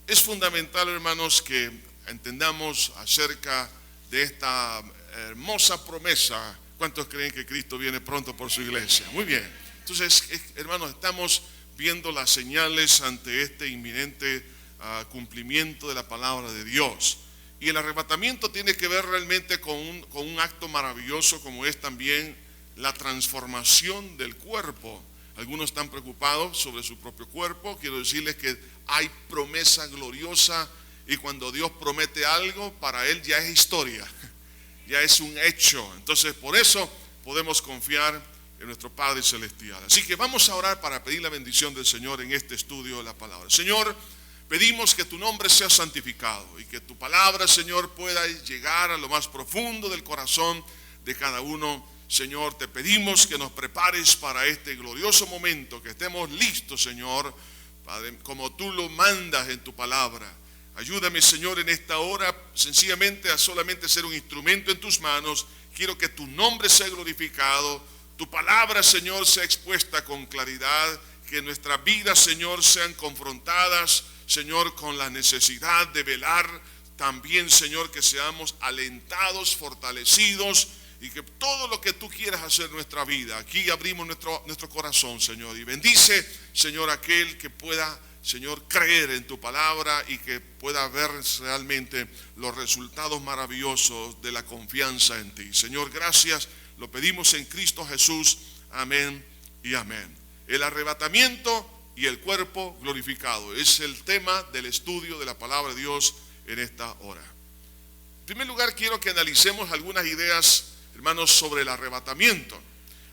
Es fundamental, hermanos, que entendamos acerca de esta hermosa promesa. ¿Cuántos creen que Cristo viene pronto por su iglesia? Muy bien. Entonces, hermanos, estamos viendo las señales ante este inminente cumplimiento de la palabra de Dios. Y el arrebatamiento tiene que ver realmente con un acto maravilloso como es también la transformación del cuerpo. Algunos están preocupados sobre su propio cuerpo. Quiero decirles que hay promesa gloriosa y cuando Dios promete algo, para Él ya es historia, ya es un hecho. Entonces, por eso podemos confiar en nuestro Padre Celestial. Así que vamos a orar para pedir la bendición del Señor en este estudio de la palabra. Señor, pedimos que tu nombre sea santificado y que tu palabra, Señor, pueda llegar a lo más profundo del corazón de cada uno. Señor, te pedimos que nos prepares para este glorioso momento, que estemos listos, Señor, Padre, como tú lo mandas en tu palabra. Ayúdame, Señor, en esta hora sencillamente a solamente ser un instrumento en tus manos. Quiero que tu nombre sea glorificado, tu palabra, Señor, sea expuesta con claridad, que nuestras vidas, Señor, sean confrontadas, Señor, con la necesidad de velar. También, Señor, que seamos alentados, fortalecidos, y que todo lo que tú quieras hacer en nuestra vida, aquí abrimos nuestro corazón, Señor, y bendice, Señor, aquel que pueda, Señor, creer en tu palabra y que pueda ver realmente los resultados maravillosos de la confianza en ti. Señor, gracias, lo pedimos en Cristo Jesús, amén y amén. El arrebatamiento y el cuerpo glorificado es el tema del estudio de la palabra de Dios en esta hora. En primer lugar, quiero que analicemos algunas ideas, hermanos, sobre el arrebatamiento.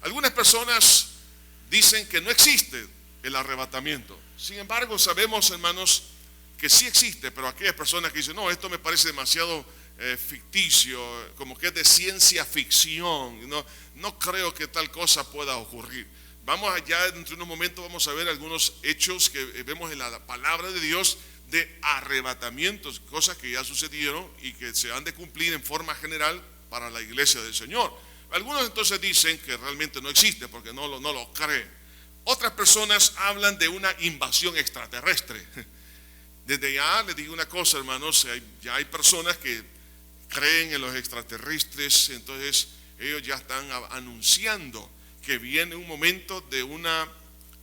Algunas personas dicen que no existe el arrebatamiento. Sin embargo, sabemos, hermanos, que sí existe, pero aquellas personas que dicen, no, esto me parece demasiado ficticio, como que es de ciencia ficción, no creo que tal cosa pueda ocurrir. Vamos allá, dentro de unos momentos vamos a ver algunos hechos que vemos en la palabra de Dios de arrebatamientos, cosas que ya sucedieron y que se han de cumplir en forma general para la iglesia del Señor. Algunos entonces dicen que realmente no existe porque no lo creen. Otras personas hablan de una invasión extraterrestre. Desde ya les digo una cosa, hermanos, ya hay personas que creen en los extraterrestres, entonces ellos ya están anunciando que viene un momento de una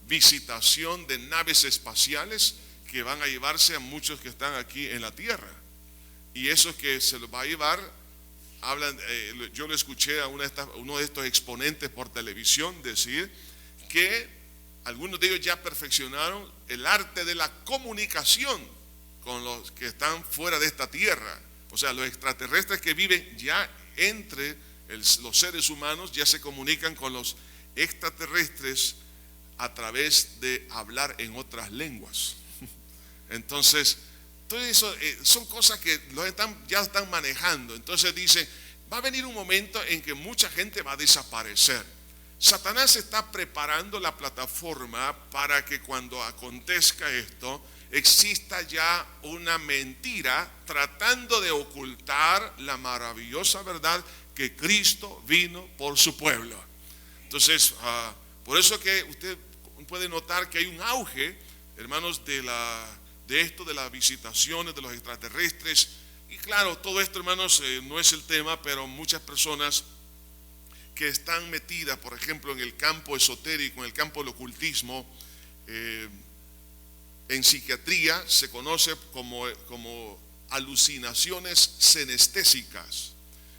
visitación de naves espaciales que van a llevarse a muchos que están aquí en la tierra. Y eso es que se los va a llevar. Yo le escuché a uno de estos exponentes por televisión decir que algunos de ellos ya perfeccionaron el arte de la comunicación con los que están fuera de esta tierra. O sea, los extraterrestres que viven ya entre los seres humanos ya se comunican con los extraterrestres a través de hablar en otras lenguas. Entonces, todo eso son cosas que ya están manejando. Entonces dicen, va a venir un momento en que mucha gente va a desaparecer. Satanás está preparando la plataforma para que cuando acontezca esto, exista ya una mentira tratando de ocultar la maravillosa verdad que Cristo vino por su pueblo. Entonces, por eso que usted puede notar que hay un auge, hermanos, de esto de las visitaciones de los extraterrestres. Y claro, todo esto, hermanos, no es el tema, pero muchas personas que están metidas, por ejemplo, en el campo esotérico, en el campo del ocultismo, en psiquiatría se conoce como alucinaciones senestésicas.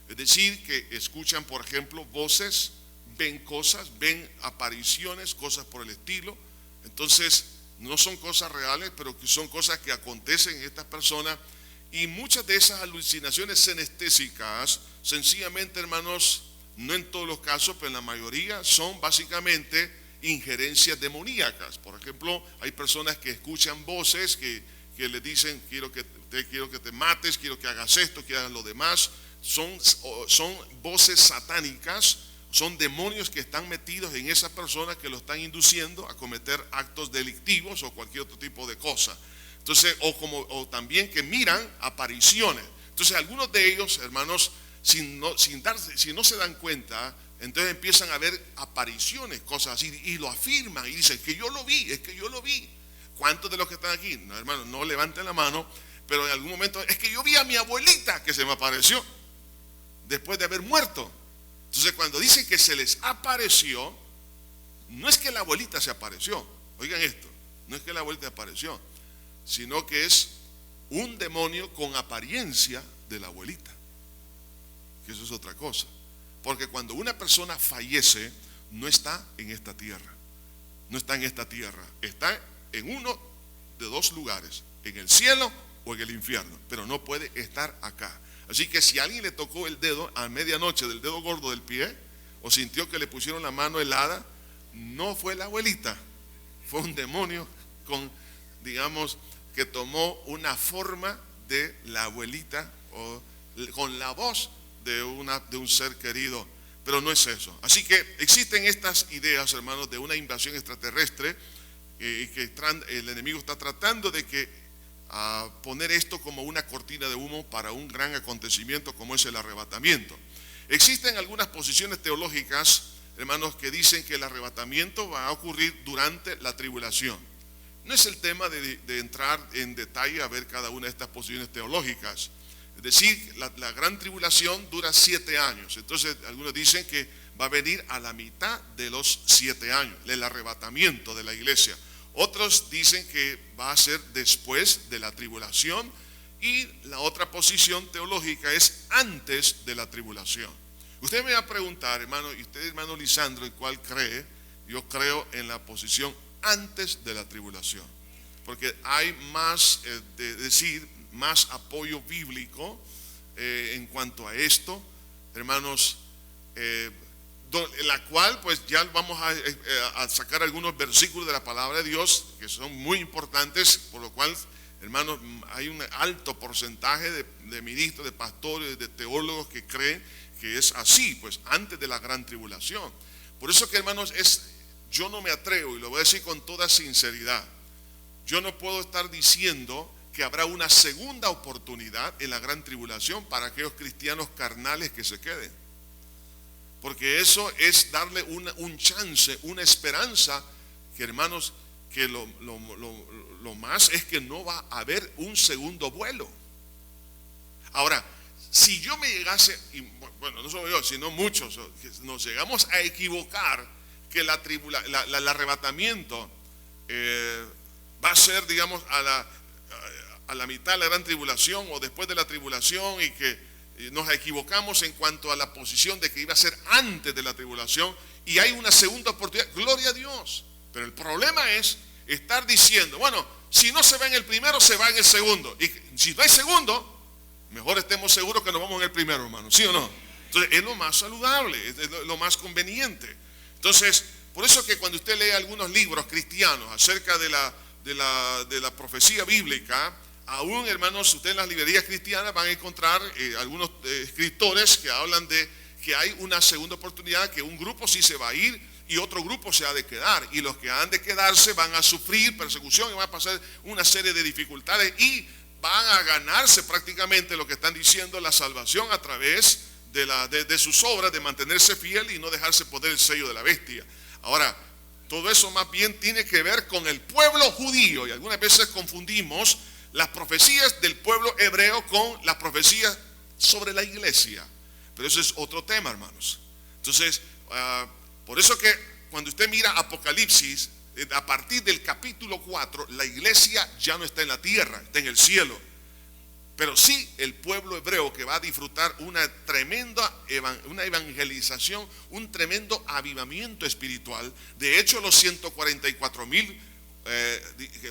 Es decir, que escuchan, por ejemplo, voces, ven cosas, ven apariciones, cosas por el estilo. Entonces, no son cosas reales, pero que son cosas que acontecen en estas personas. Y muchas de esas alucinaciones senestésicas, sencillamente, hermanos, no en todos los casos, pero en la mayoría, son básicamente injerencias demoníacas. Por ejemplo, hay personas que escuchan voces que les dicen, quiero que te mates, quiero que hagas esto, que hagas lo demás. Son voces satánicas, son demonios que están metidos en esas personas que lo están induciendo a cometer actos delictivos o cualquier otro tipo de cosa. Entonces, o también que miran apariciones. Entonces, algunos de ellos, hermanos, si no se dan cuenta, entonces empiezan a ver apariciones, cosas así, y lo afirman y dicen que yo lo vi, es que yo lo vi. ¿cuántos de los que están aquí? No, hermano, no levanten la mano, pero en algún momento, es que yo vi a mi abuelita que se me apareció después de haber muerto. Entonces cuando dicen que se les apareció, no es que la abuelita se apareció, oigan esto, no es que la abuelita apareció, sino que es un demonio con apariencia de la abuelita, que eso es otra cosa, porque cuando una persona fallece, no está en esta tierra, no está en esta tierra, está en uno de dos lugares, en el cielo o en el infierno, pero no puede estar acá. Así que si alguien le tocó el dedo a medianoche del dedo gordo del pie, o sintió que le pusieron la mano helada, no fue la abuelita, fue un demonio digamos, que tomó una forma de la abuelita o con la voz de un ser querido, pero no es eso. Así que existen estas ideas, hermanos, de una invasión extraterrestre y que el enemigo está tratando de poner esto como una cortina de humo para un gran acontecimiento como es el arrebatamiento. Existen algunas posiciones teológicas, hermanos, que dicen que el arrebatamiento va a ocurrir durante la tribulación. No es el tema de entrar en detalle a ver cada una de estas posiciones teológicas. Es decir, la gran tribulación dura 7 años. Entonces, algunos dicen que va a venir a la mitad de los 7 años, el arrebatamiento de la iglesia. Otros dicen que va a ser después de la tribulación, y la otra posición teológica es antes de la tribulación. Usted me va a preguntar, hermano, y usted, hermano Lisandro, ¿en cuál cree? Yo creo en la posición antes de la tribulación, porque hay más, más apoyo bíblico en cuanto a esto, hermanos, la cual pues ya vamos a sacar algunos versículos de la palabra de Dios que son muy importantes, por lo cual, hermanos, hay un alto porcentaje de ministros, de pastores, de teólogos que creen que es así, pues antes de la gran tribulación. Por eso que, hermanos, yo no me atrevo, y lo voy a decir con toda sinceridad, yo no puedo estar diciendo que habrá una segunda oportunidad en la gran tribulación para aquellos cristianos carnales que se queden, porque eso es darle un chance, una esperanza, que, hermanos, que lo más es que no va a haber un segundo vuelo. Ahora, si yo me llegase, y bueno, no solo yo, sino muchos, nos llegamos a equivocar que el arrebatamiento va a ser, digamos, a la mitad de la gran tribulación o después de la tribulación, y que nos equivocamos en cuanto a la posición de que iba a ser antes de la tribulación y hay una segunda oportunidad, gloria a Dios. Pero el problema es estar diciendo, bueno, si no se va en el primero, se va en el segundo, y si no hay segundo, mejor estemos seguros que nos vamos en el primero, hermano, ¿sí o no? Entonces es lo más saludable, es lo más conveniente. Entonces, por eso que cuando usted lee algunos libros cristianos acerca de la profecía bíblica, aún, hermanos, usted en las librerías cristianas van a encontrar algunos escritores que hablan de que hay una segunda oportunidad, que un grupo sí se va a ir y otro grupo se ha de quedar, y los que han de quedarse van a sufrir persecución y van a pasar una serie de dificultades y van a ganarse prácticamente lo que están diciendo, la salvación a través de sus obras, de mantenerse fiel y no dejarse poner el sello de la bestia. Ahora, todo eso más bien tiene que ver con el pueblo judío, y algunas veces confundimos las profecías del pueblo hebreo con las profecías sobre la iglesia, pero eso es otro tema, hermanos. Entonces, por eso que cuando usted mira Apocalipsis, a partir del capítulo 4, la iglesia ya no está en la tierra, está en el cielo. Pero sí el pueblo hebreo, que va a disfrutar una tremenda evangelización, un tremendo avivamiento espiritual. De hecho, los 144,000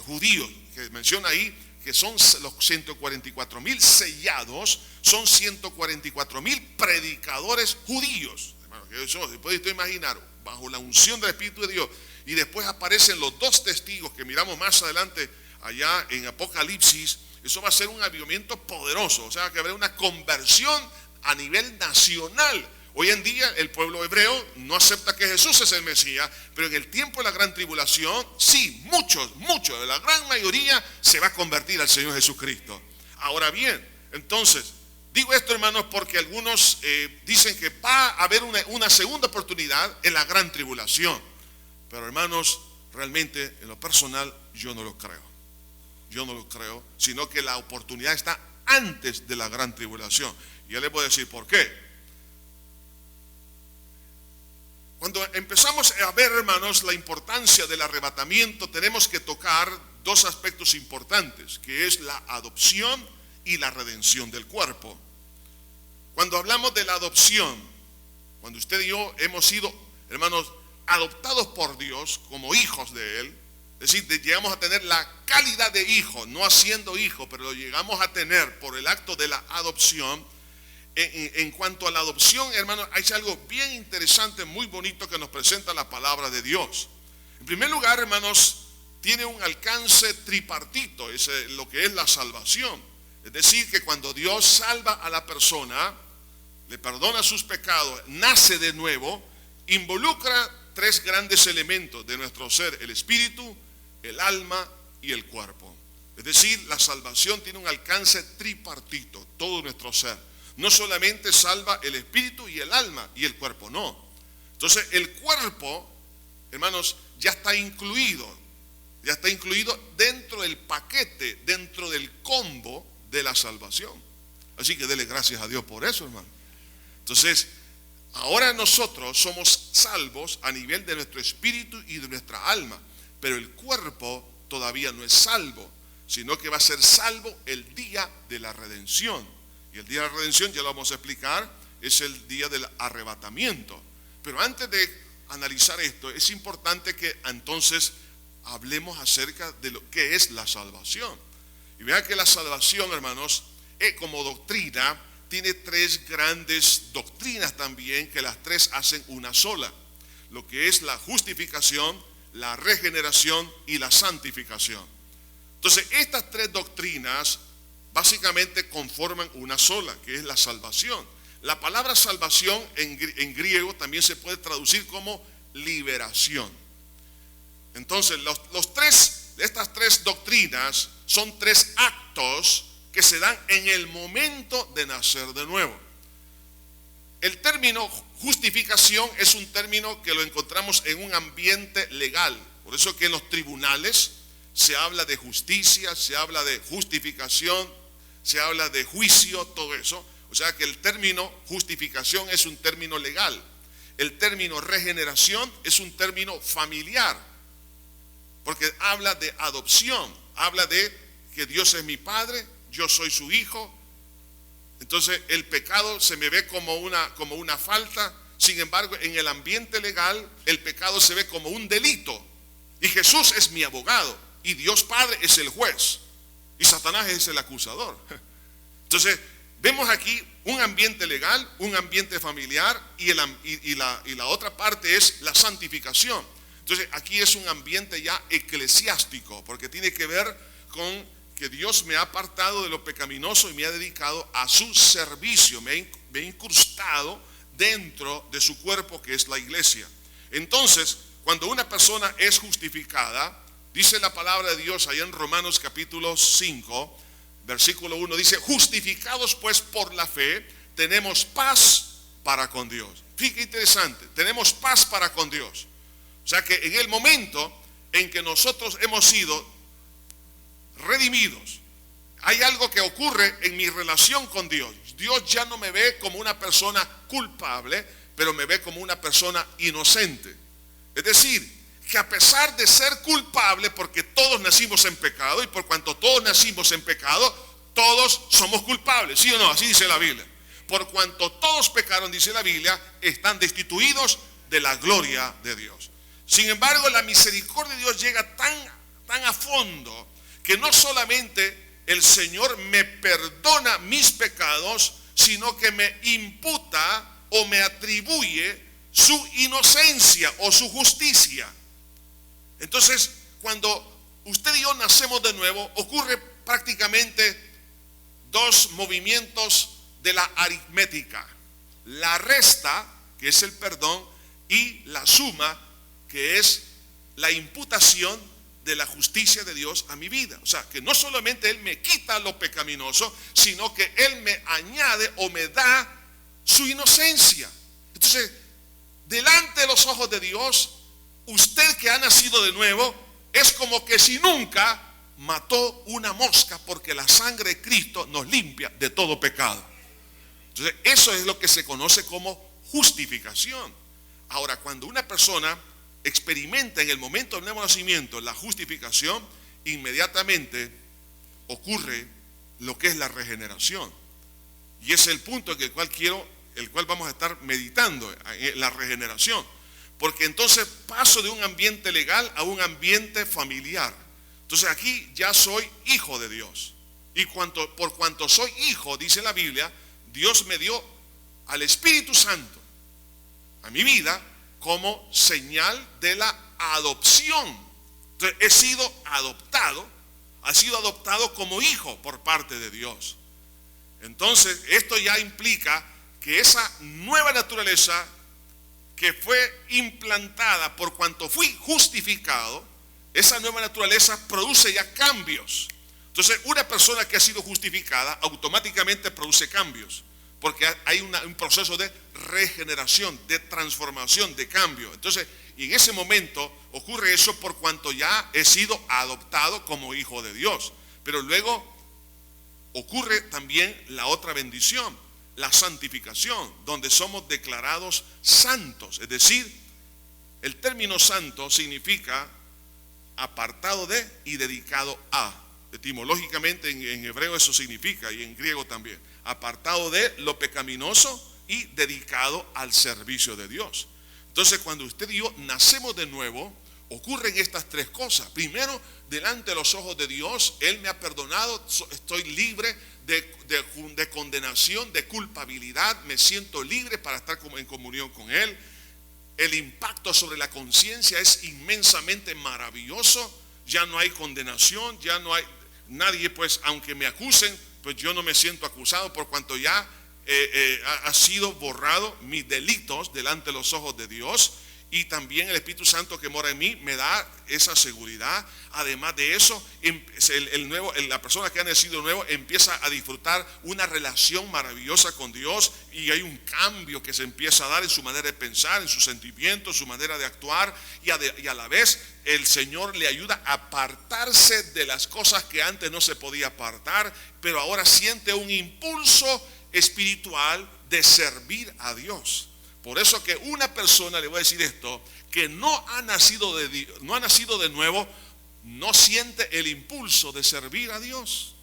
judíos que menciona ahí, que son los 144,000 sellados, son 144,000 predicadores judíos. Hermano, eso se puede usted imaginar, bajo la unción del Espíritu de Dios. Y después aparecen los 2 testigos que miramos más adelante allá en Apocalipsis. Eso va a ser un avivamiento poderoso, o sea que habrá una conversión a nivel nacional. Hoy en día el pueblo hebreo no acepta que Jesús es el Mesías, pero en el tiempo de la gran tribulación, sí, muchos, la gran mayoría se va a convertir al Señor Jesucristo. Ahora bien, entonces, digo esto, hermanos, porque algunos dicen que va a haber una segunda oportunidad en la gran tribulación. Pero, hermanos, realmente en lo personal yo no lo creo. Yo no lo creo, sino que la oportunidad está antes de la gran tribulación. Y ya les voy a decir por qué. Cuando empezamos a ver, hermanos, la importancia del arrebatamiento, tenemos que tocar dos aspectos importantes, que es la adopción y la redención del cuerpo. Cuando hablamos de la adopción, cuando usted y yo hemos sido, hermanos, adoptados por Dios como hijos de Él, es decir, llegamos a tener la calidad de hijo, no haciendo hijo, pero lo llegamos a tener por el acto de la adopción. En cuanto a la adopción, hermanos, hay algo bien interesante, muy bonito que nos presenta la palabra de Dios. En primer lugar, hermanos, tiene un alcance tripartito, es lo que es la salvación. Es decir, que cuando Dios salva a la persona, le perdona sus pecados, nace de nuevo, involucra tres grandes elementos de nuestro ser: el espíritu, el alma y el cuerpo. Es decir, la salvación tiene un alcance tripartito, todo nuestro ser. No solamente salva el espíritu y el alma y el cuerpo, no. Entonces el cuerpo, hermanos, ya está incluido dentro del paquete, dentro del combo de la salvación. Así que dele gracias a Dios por eso, hermano. Entonces, ahora nosotros somos salvos a nivel de nuestro espíritu y de nuestra alma, pero el cuerpo todavía no es salvo, sino que va a ser salvo el día de la redención. Y el día de la redención, ya lo vamos a explicar, es el día del arrebatamiento. Pero antes de analizar esto, es importante que entonces hablemos acerca de lo que es la salvación. Y vean que la salvación, hermanos, como doctrina, tiene tres grandes doctrinas también, que las tres hacen una sola. Lo que es la justificación, la regeneración y la santificación. Entonces, estas tres doctrinas básicamente conforman una sola, que es la salvación. La palabra salvación en griego también se puede traducir como liberación. Entonces, estas tres doctrinas son tres actos que se dan en el momento de nacer de nuevo. El término justificación es un término que lo encontramos en un ambiente legal. Por eso que en los tribunales se habla de justicia, se habla de justificación, se habla de juicio, todo eso. O sea que el término justificación es un término legal. El término regeneración es un término familiar, porque habla de adopción, habla de que Dios es mi padre, yo soy su hijo. Entonces el pecado se me ve como una falta. Sin embargo, en el ambiente legal el pecado se ve como un delito, y Jesús es mi abogado, y Dios Padre es el juez, y Satanás es el acusador. Entonces, vemos aquí un ambiente legal, un ambiente familiar, y la otra parte es la santificación. Entonces, aquí es un ambiente ya eclesiástico, porque tiene que ver con que Dios me ha apartado de lo pecaminoso y me ha dedicado a su servicio, me ha incrustado dentro de su cuerpo, que es la iglesia. Entonces, cuando una persona es justificada, dice la palabra de Dios allá en Romanos capítulo 5, versículo 1, dice: justificados pues por la fe, tenemos paz para con Dios. Fíjate, interesante, tenemos paz para con Dios. O sea que en el momento en que nosotros hemos sido redimidos, hay algo que ocurre en mi relación con Dios. Dios ya no me ve como una persona culpable, pero me ve como una persona inocente. Es decir, que a pesar de ser culpable, porque todos nacimos en pecado, y por cuanto todos nacimos en pecado, todos somos culpables, ¿sí o no? Así dice la Biblia. Por cuanto todos pecaron, dice la Biblia, están destituidos de la gloria de Dios. Sin embargo, la misericordia de Dios llega tan a fondo, que no solamente el Señor me perdona mis pecados, sino que me imputa o me atribuye su inocencia o su justicia. Entonces, cuando usted y yo nacemos de nuevo, ocurre prácticamente dos movimientos de la aritmética: la resta, que es el perdón, y la suma, que es la imputación de la justicia de Dios a mi vida. O sea, que no solamente Él me quita lo pecaminoso, sino que Él me añade o me da su inocencia. Entonces, delante de los ojos de Dios, usted que ha nacido de nuevo es como que si nunca mató una mosca, porque la sangre de Cristo nos limpia de todo pecado. Entonces, eso es lo que se conoce como justificación. Ahora, cuando una persona experimenta en el momento del nuevo nacimiento la justificación, inmediatamente ocurre lo que es la regeneración. Y ese es el punto en el cual vamos a estar meditando, la regeneración. Porque entonces paso de un ambiente legal a un ambiente familiar. Entonces aquí ya soy hijo de Dios. Y por cuanto soy hijo, dice la Biblia, Dios me dio al Espíritu Santo a mi vida como señal de la adopción. Entonces he sido adoptado como hijo por parte de Dios. Entonces esto ya implica que esa nueva naturaleza que fue implantada por cuanto fui justificado, esa nueva naturaleza produce ya cambios. Entonces una persona que ha sido justificada automáticamente produce cambios, porque hay un proceso de regeneración, de transformación, de cambio. Entonces, y en ese momento ocurre eso por cuanto ya he sido adoptado como hijo de Dios. Pero luego ocurre también la otra bendición, la santificación, donde somos declarados santos. Es decir, el término santo significa apartado de y dedicado a. Etimológicamente en hebreo eso significa, y en griego también, apartado de lo pecaminoso y dedicado al servicio de Dios. Entonces, cuando usted y yo nacemos de nuevo, ocurren estas tres cosas. Primero, delante de los ojos de Dios, Él me ha perdonado, estoy libre de condenación, de culpabilidad, me siento libre para estar en comunión con Él. El impacto sobre la conciencia es inmensamente maravilloso. Ya no hay condenación, ya no hay nadie, pues aunque me acusen, pues yo no me siento acusado por cuanto ya ha sido borrado mis delitos delante de los ojos de Dios. Y también el Espíritu Santo que mora en mí me da esa seguridad. Además de eso, la persona que ha nacido nuevo empieza a disfrutar una relación maravillosa con Dios, y hay un cambio que se empieza a dar en su manera de pensar, en sus sentimientos, su manera de actuar, y a la vez el Señor le ayuda a apartarse de las cosas que antes no se podía apartar, pero ahora siente un impulso espiritual de servir a Dios. Por eso que una persona, le voy a decir esto, que no ha nacido de nuevo, no siente el impulso de servir a Dios.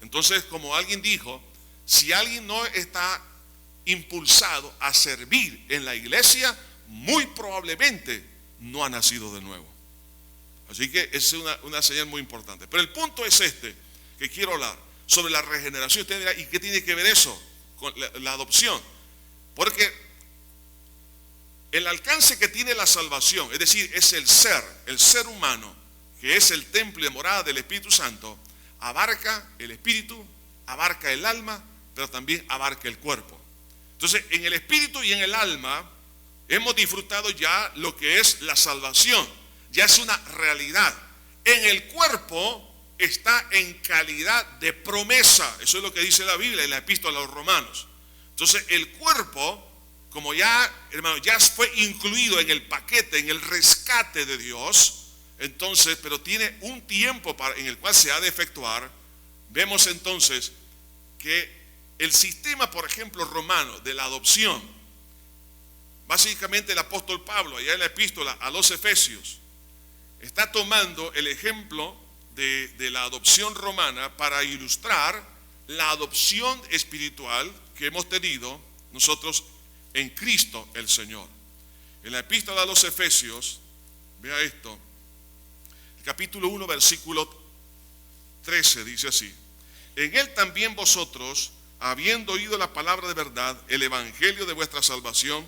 Entonces, como alguien dijo, si alguien no está impulsado a servir en la iglesia, muy probablemente no ha nacido de nuevo. Así que es una señal muy importante. Pero el punto es este, que quiero hablar sobre la regeneración. Usted dirá, ¿y qué tiene que ver eso con la adopción? Porque el alcance que tiene la salvación, es decir, es el ser humano, que es el templo y morada del Espíritu Santo, abarca el espíritu, abarca el alma, pero también abarca el cuerpo. Entonces, en el espíritu y en el alma hemos disfrutado ya lo que es la salvación, ya es una realidad. En el cuerpo está en calidad de promesa, eso es lo que dice la Biblia en la epístola a los Romanos. Entonces el cuerpo, como ya, hermano, ya fue incluido en el paquete, en el rescate de Dios, entonces, pero tiene un tiempo en el cual se ha de efectuar. Vemos entonces que el sistema, por ejemplo, romano de la adopción, básicamente el apóstol Pablo, allá en la epístola a los Efesios, está tomando el ejemplo de la adopción romana para ilustrar la adopción espiritual que hemos tenido nosotros en Cristo el Señor. En la epístola a los Efesios, vea esto, el capítulo 1, versículo 13, dice así: en él también vosotros, habiendo oído la palabra de verdad, el evangelio de vuestra salvación,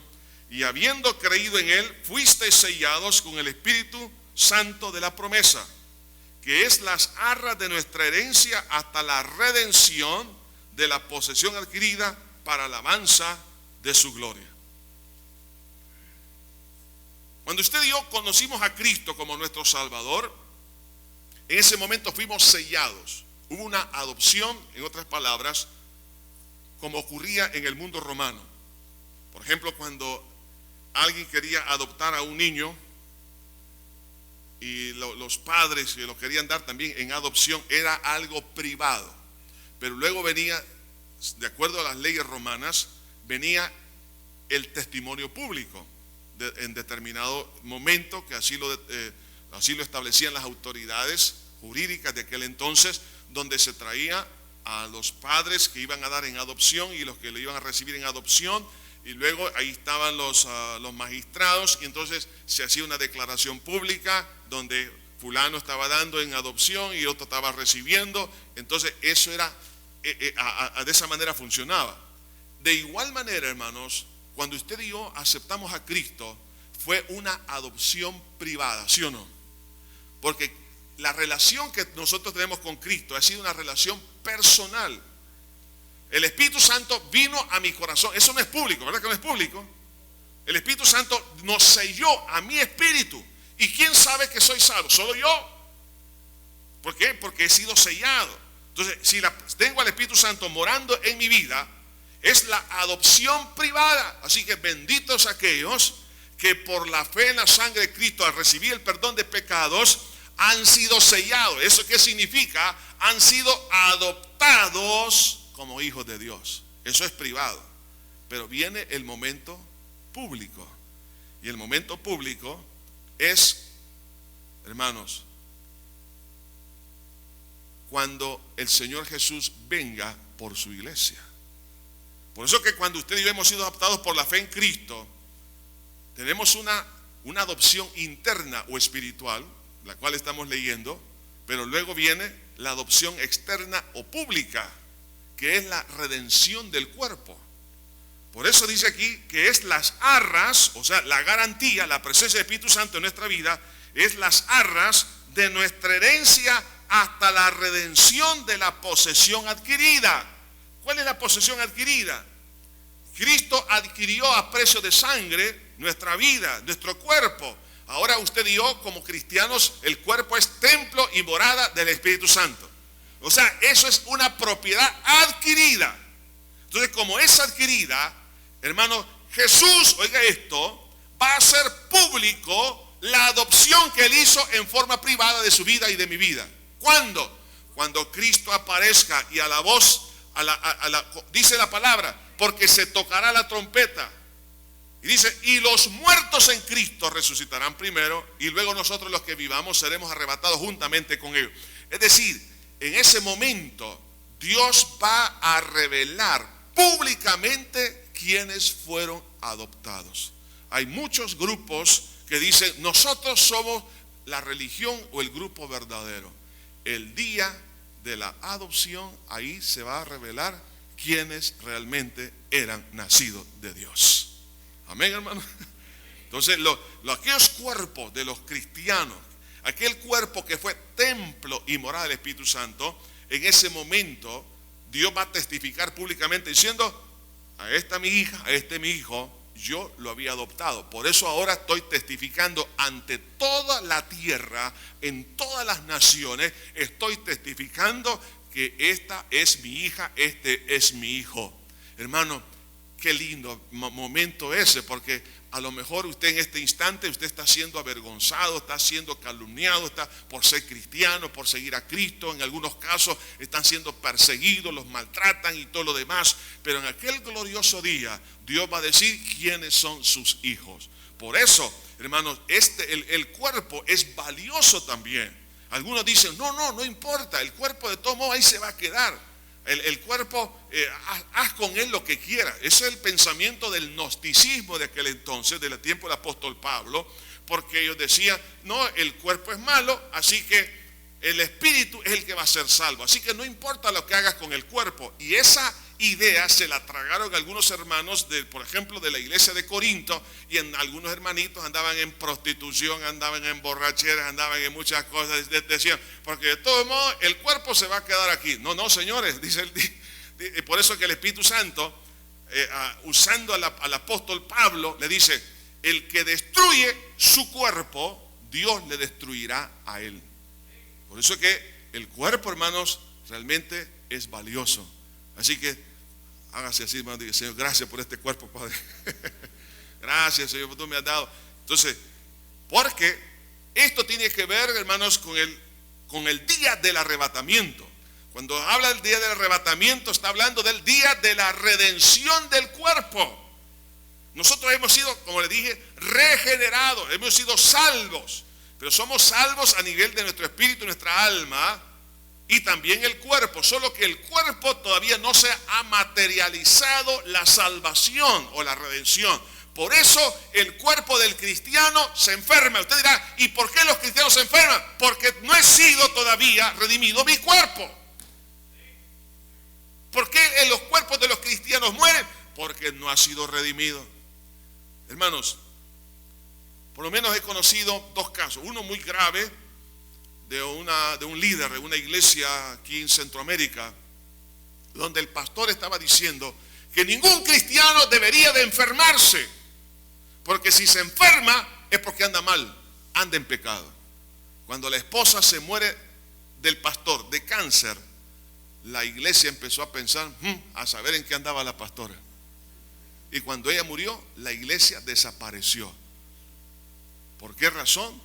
y habiendo creído en él, fuisteis sellados con el Espíritu Santo de la promesa, que es las arras de nuestra herencia hasta la redención de la posesión adquirida para alabanza de su gloria. Cuando usted y yo conocimos a Cristo como nuestro Salvador, en ese momento fuimos sellados. Hubo una adopción, en otras palabras, como ocurría en el mundo romano. Por ejemplo, cuando alguien quería adoptar a un niño, los padres que lo querían dar también en adopción, era algo privado. Pero luego venía, de acuerdo a las leyes romanas, venía el testimonio público en determinado momento, que así lo establecían las autoridades jurídicas de aquel entonces, donde se traía a los padres que iban a dar en adopción y los que le iban a recibir en adopción, y luego ahí estaban los magistrados, y entonces se hacía una declaración pública donde fulano estaba dando en adopción y otro estaba recibiendo. Entonces eso era, de esa manera funcionaba. De igual manera, hermanos, cuando usted y yo aceptamos a Cristo, fue una adopción privada, ¿sí o no? Porque la relación que nosotros tenemos con Cristo ha sido una relación personal. El Espíritu Santo vino a mi corazón. Eso no es público, ¿verdad que no es público? El Espíritu Santo nos selló a mi espíritu. ¿Y quién sabe que soy salvo? Solo yo. ¿Por qué? Porque he sido sellado. Entonces, si tengo al Espíritu Santo morando en mi vida, es la adopción privada. Así que benditos aquellos que por la fe en la sangre de Cristo, al recibir el perdón de pecados, han sido sellados. ¿Eso qué significa? Han sido adoptados como hijos de Dios. Eso es privado. Pero viene el momento público. Y el momento público es, hermanos, cuando el Señor Jesús venga por su iglesia. Por eso que cuando usted y yo hemos sido adoptados por la fe en Cristo, tenemos una adopción interna o espiritual, la cual estamos leyendo, pero luego viene la adopción externa o pública, que es la redención del cuerpo. Por eso dice aquí que es las arras, o sea, la garantía, la presencia del Espíritu Santo en nuestra vida, es las arras de nuestra herencia hasta la redención de la posesión adquirida. ¿Cuál es la posesión adquirida? Cristo adquirió a precio de sangre nuestra vida, nuestro cuerpo. Ahora usted y yo, como cristianos, el cuerpo es templo y morada del Espíritu Santo. O sea, eso es una propiedad adquirida. Entonces, como es adquirida, hermano, Jesús, oiga esto, va a hacer público la adopción que Él hizo en forma privada de su vida y de mi vida. ¿Cuándo? Cuando Cristo aparezca y a la voz, dice la palabra, porque se tocará la trompeta. Y dice, y los muertos en Cristo resucitarán primero, y luego nosotros los que vivamos seremos arrebatados juntamente con ellos. Es decir, en ese momento Dios va a revelar públicamente quiénes fueron adoptados. Hay muchos grupos que dicen, nosotros somos la religión o el grupo verdadero. El día de la adopción, ahí se va a revelar quiénes realmente eran nacidos de Dios. Amén, hermano. Entonces, aquellos cuerpos de los cristianos, aquel cuerpo que fue templo y morada del Espíritu Santo, en ese momento Dios va a testificar públicamente diciendo, a esta mi hija, a este mi hijo, yo lo había adoptado. Por eso ahora estoy testificando ante toda la tierra, en todas las naciones, estoy testificando que esta es mi hija, este es mi hijo. Hermano, qué lindo momento ese, porque a lo mejor usted en este instante, usted está siendo avergonzado, está siendo calumniado, está por ser cristiano, por seguir a Cristo. En algunos casos están siendo perseguidos, los maltratan y todo lo demás. Pero en aquel glorioso día, Dios va a decir quiénes son sus hijos. Por eso, hermanos, el cuerpo es valioso también. Algunos dicen, no importa, el cuerpo de todo modo ahí se va a quedar. El cuerpo, haz con él lo que quieras. Ese es el pensamiento del gnosticismo de aquel entonces, del tiempo del apóstol Pablo, porque ellos decían, no, el cuerpo es malo, así que el espíritu es el que va a ser salvo. Así que no importa lo que hagas con el cuerpo. Y esa idea se la tragaron algunos hermanos, por ejemplo, de la iglesia de Corinto, y algunos hermanitos andaban en prostitución, andaban en borracheras, andaban en muchas cosas. Decían, porque de todos modos el cuerpo se va a quedar aquí. No, señores, dice por eso que el Espíritu Santo, usando al apóstol Pablo, le dice, el que destruye su cuerpo, Dios le destruirá a él. Por eso que el cuerpo, hermanos, realmente es valioso. Así que hágase así, hermano, diga, Señor, gracias por este cuerpo, Padre. Gracias, Señor, por tú me has dado. Entonces, porque Esto tiene que ver, hermanos, con el día del arrebatamiento. Cuando habla del día del arrebatamiento, está hablando del día de la redención del cuerpo. Nosotros hemos sido, como le dije, regenerados, hemos sido salvos, pero somos salvos a nivel de nuestro espíritu, nuestra alma y también el cuerpo, solo que el cuerpo todavía no se ha materializado la salvación o la redención. Por eso el cuerpo del cristiano se enferma. Usted dirá, ¿y por qué los cristianos se enferman? Porque no he sido todavía redimido mi cuerpo. ¿Por qué en los cuerpos de los cristianos mueren? Porque no ha sido redimido. Hermanos, por lo menos he conocido dos casos. Uno muy grave de un líder de una iglesia aquí en Centroamérica, donde el pastor estaba diciendo que ningún cristiano debería de enfermarse, porque si se enferma es porque anda mal, anda en pecado. Cuando la esposa se muere del pastor de cáncer, la iglesia empezó a pensar, a saber en qué andaba la pastora. Y cuando ella murió, la iglesia desapareció. ¿Por qué razón?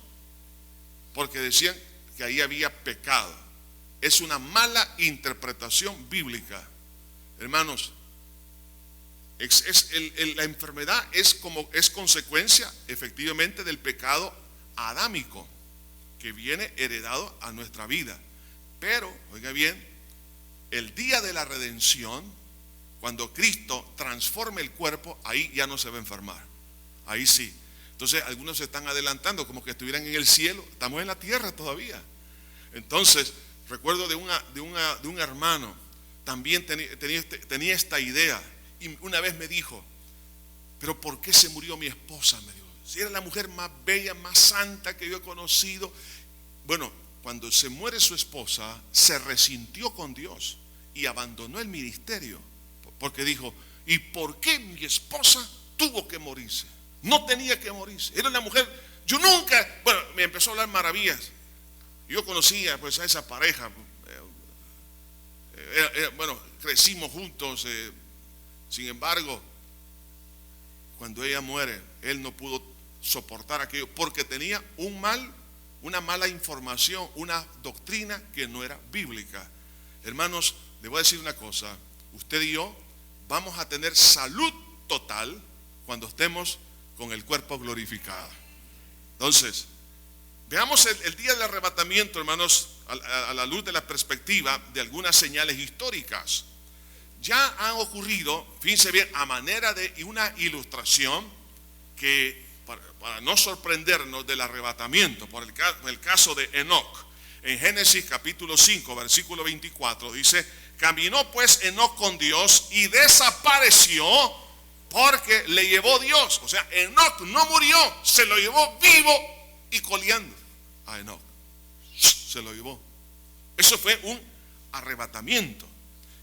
Porque decían que ahí había pecado. Es una mala interpretación bíblica. Hermanos, la enfermedad es consecuencia efectivamente del pecado adámico que viene heredado a nuestra vida. Pero, oiga bien, el día de la redención, cuando Cristo transforme el cuerpo, ahí ya no se va a enfermar. Ahí sí. Entonces algunos se están adelantando como que estuvieran en el cielo. Estamos en la tierra todavía. Entonces recuerdo de un hermano, también tenía esta idea. Y una vez me dijo, ¿pero por qué se murió mi esposa? Me dijo, si era la mujer más bella, más santa que yo he conocido. Bueno, cuando se muere su esposa, se resintió con Dios y abandonó el ministerio. Porque dijo, ¿y por qué mi esposa tuvo que morirse? No tenía que morirse. Era una mujer, yo nunca, bueno, me empezó a hablar maravillas. Yo conocía pues a esa pareja. Bueno, crecimos juntos. Sin embargo, cuando ella muere, él no pudo soportar aquello porque tenía una mala información, una doctrina que no era bíblica. Hermanos, les voy a decir una cosa. Usted y yo vamos a tener salud total cuando estemos con el cuerpo glorificado. Entonces, veamos el día del arrebatamiento, hermanos, a la luz de la perspectiva de algunas señales históricas. Ya han ocurrido, fíjense bien, a manera de una ilustración que, para no sorprendernos del arrebatamiento, por el caso de Enoc. En Génesis capítulo 5, versículo 24, dice, caminó pues Enoc con Dios y desapareció porque le llevó Dios. O sea, Enoc no murió, se lo llevó vivo y coleando a Enoc. Se lo llevó. Eso fue un arrebatamiento.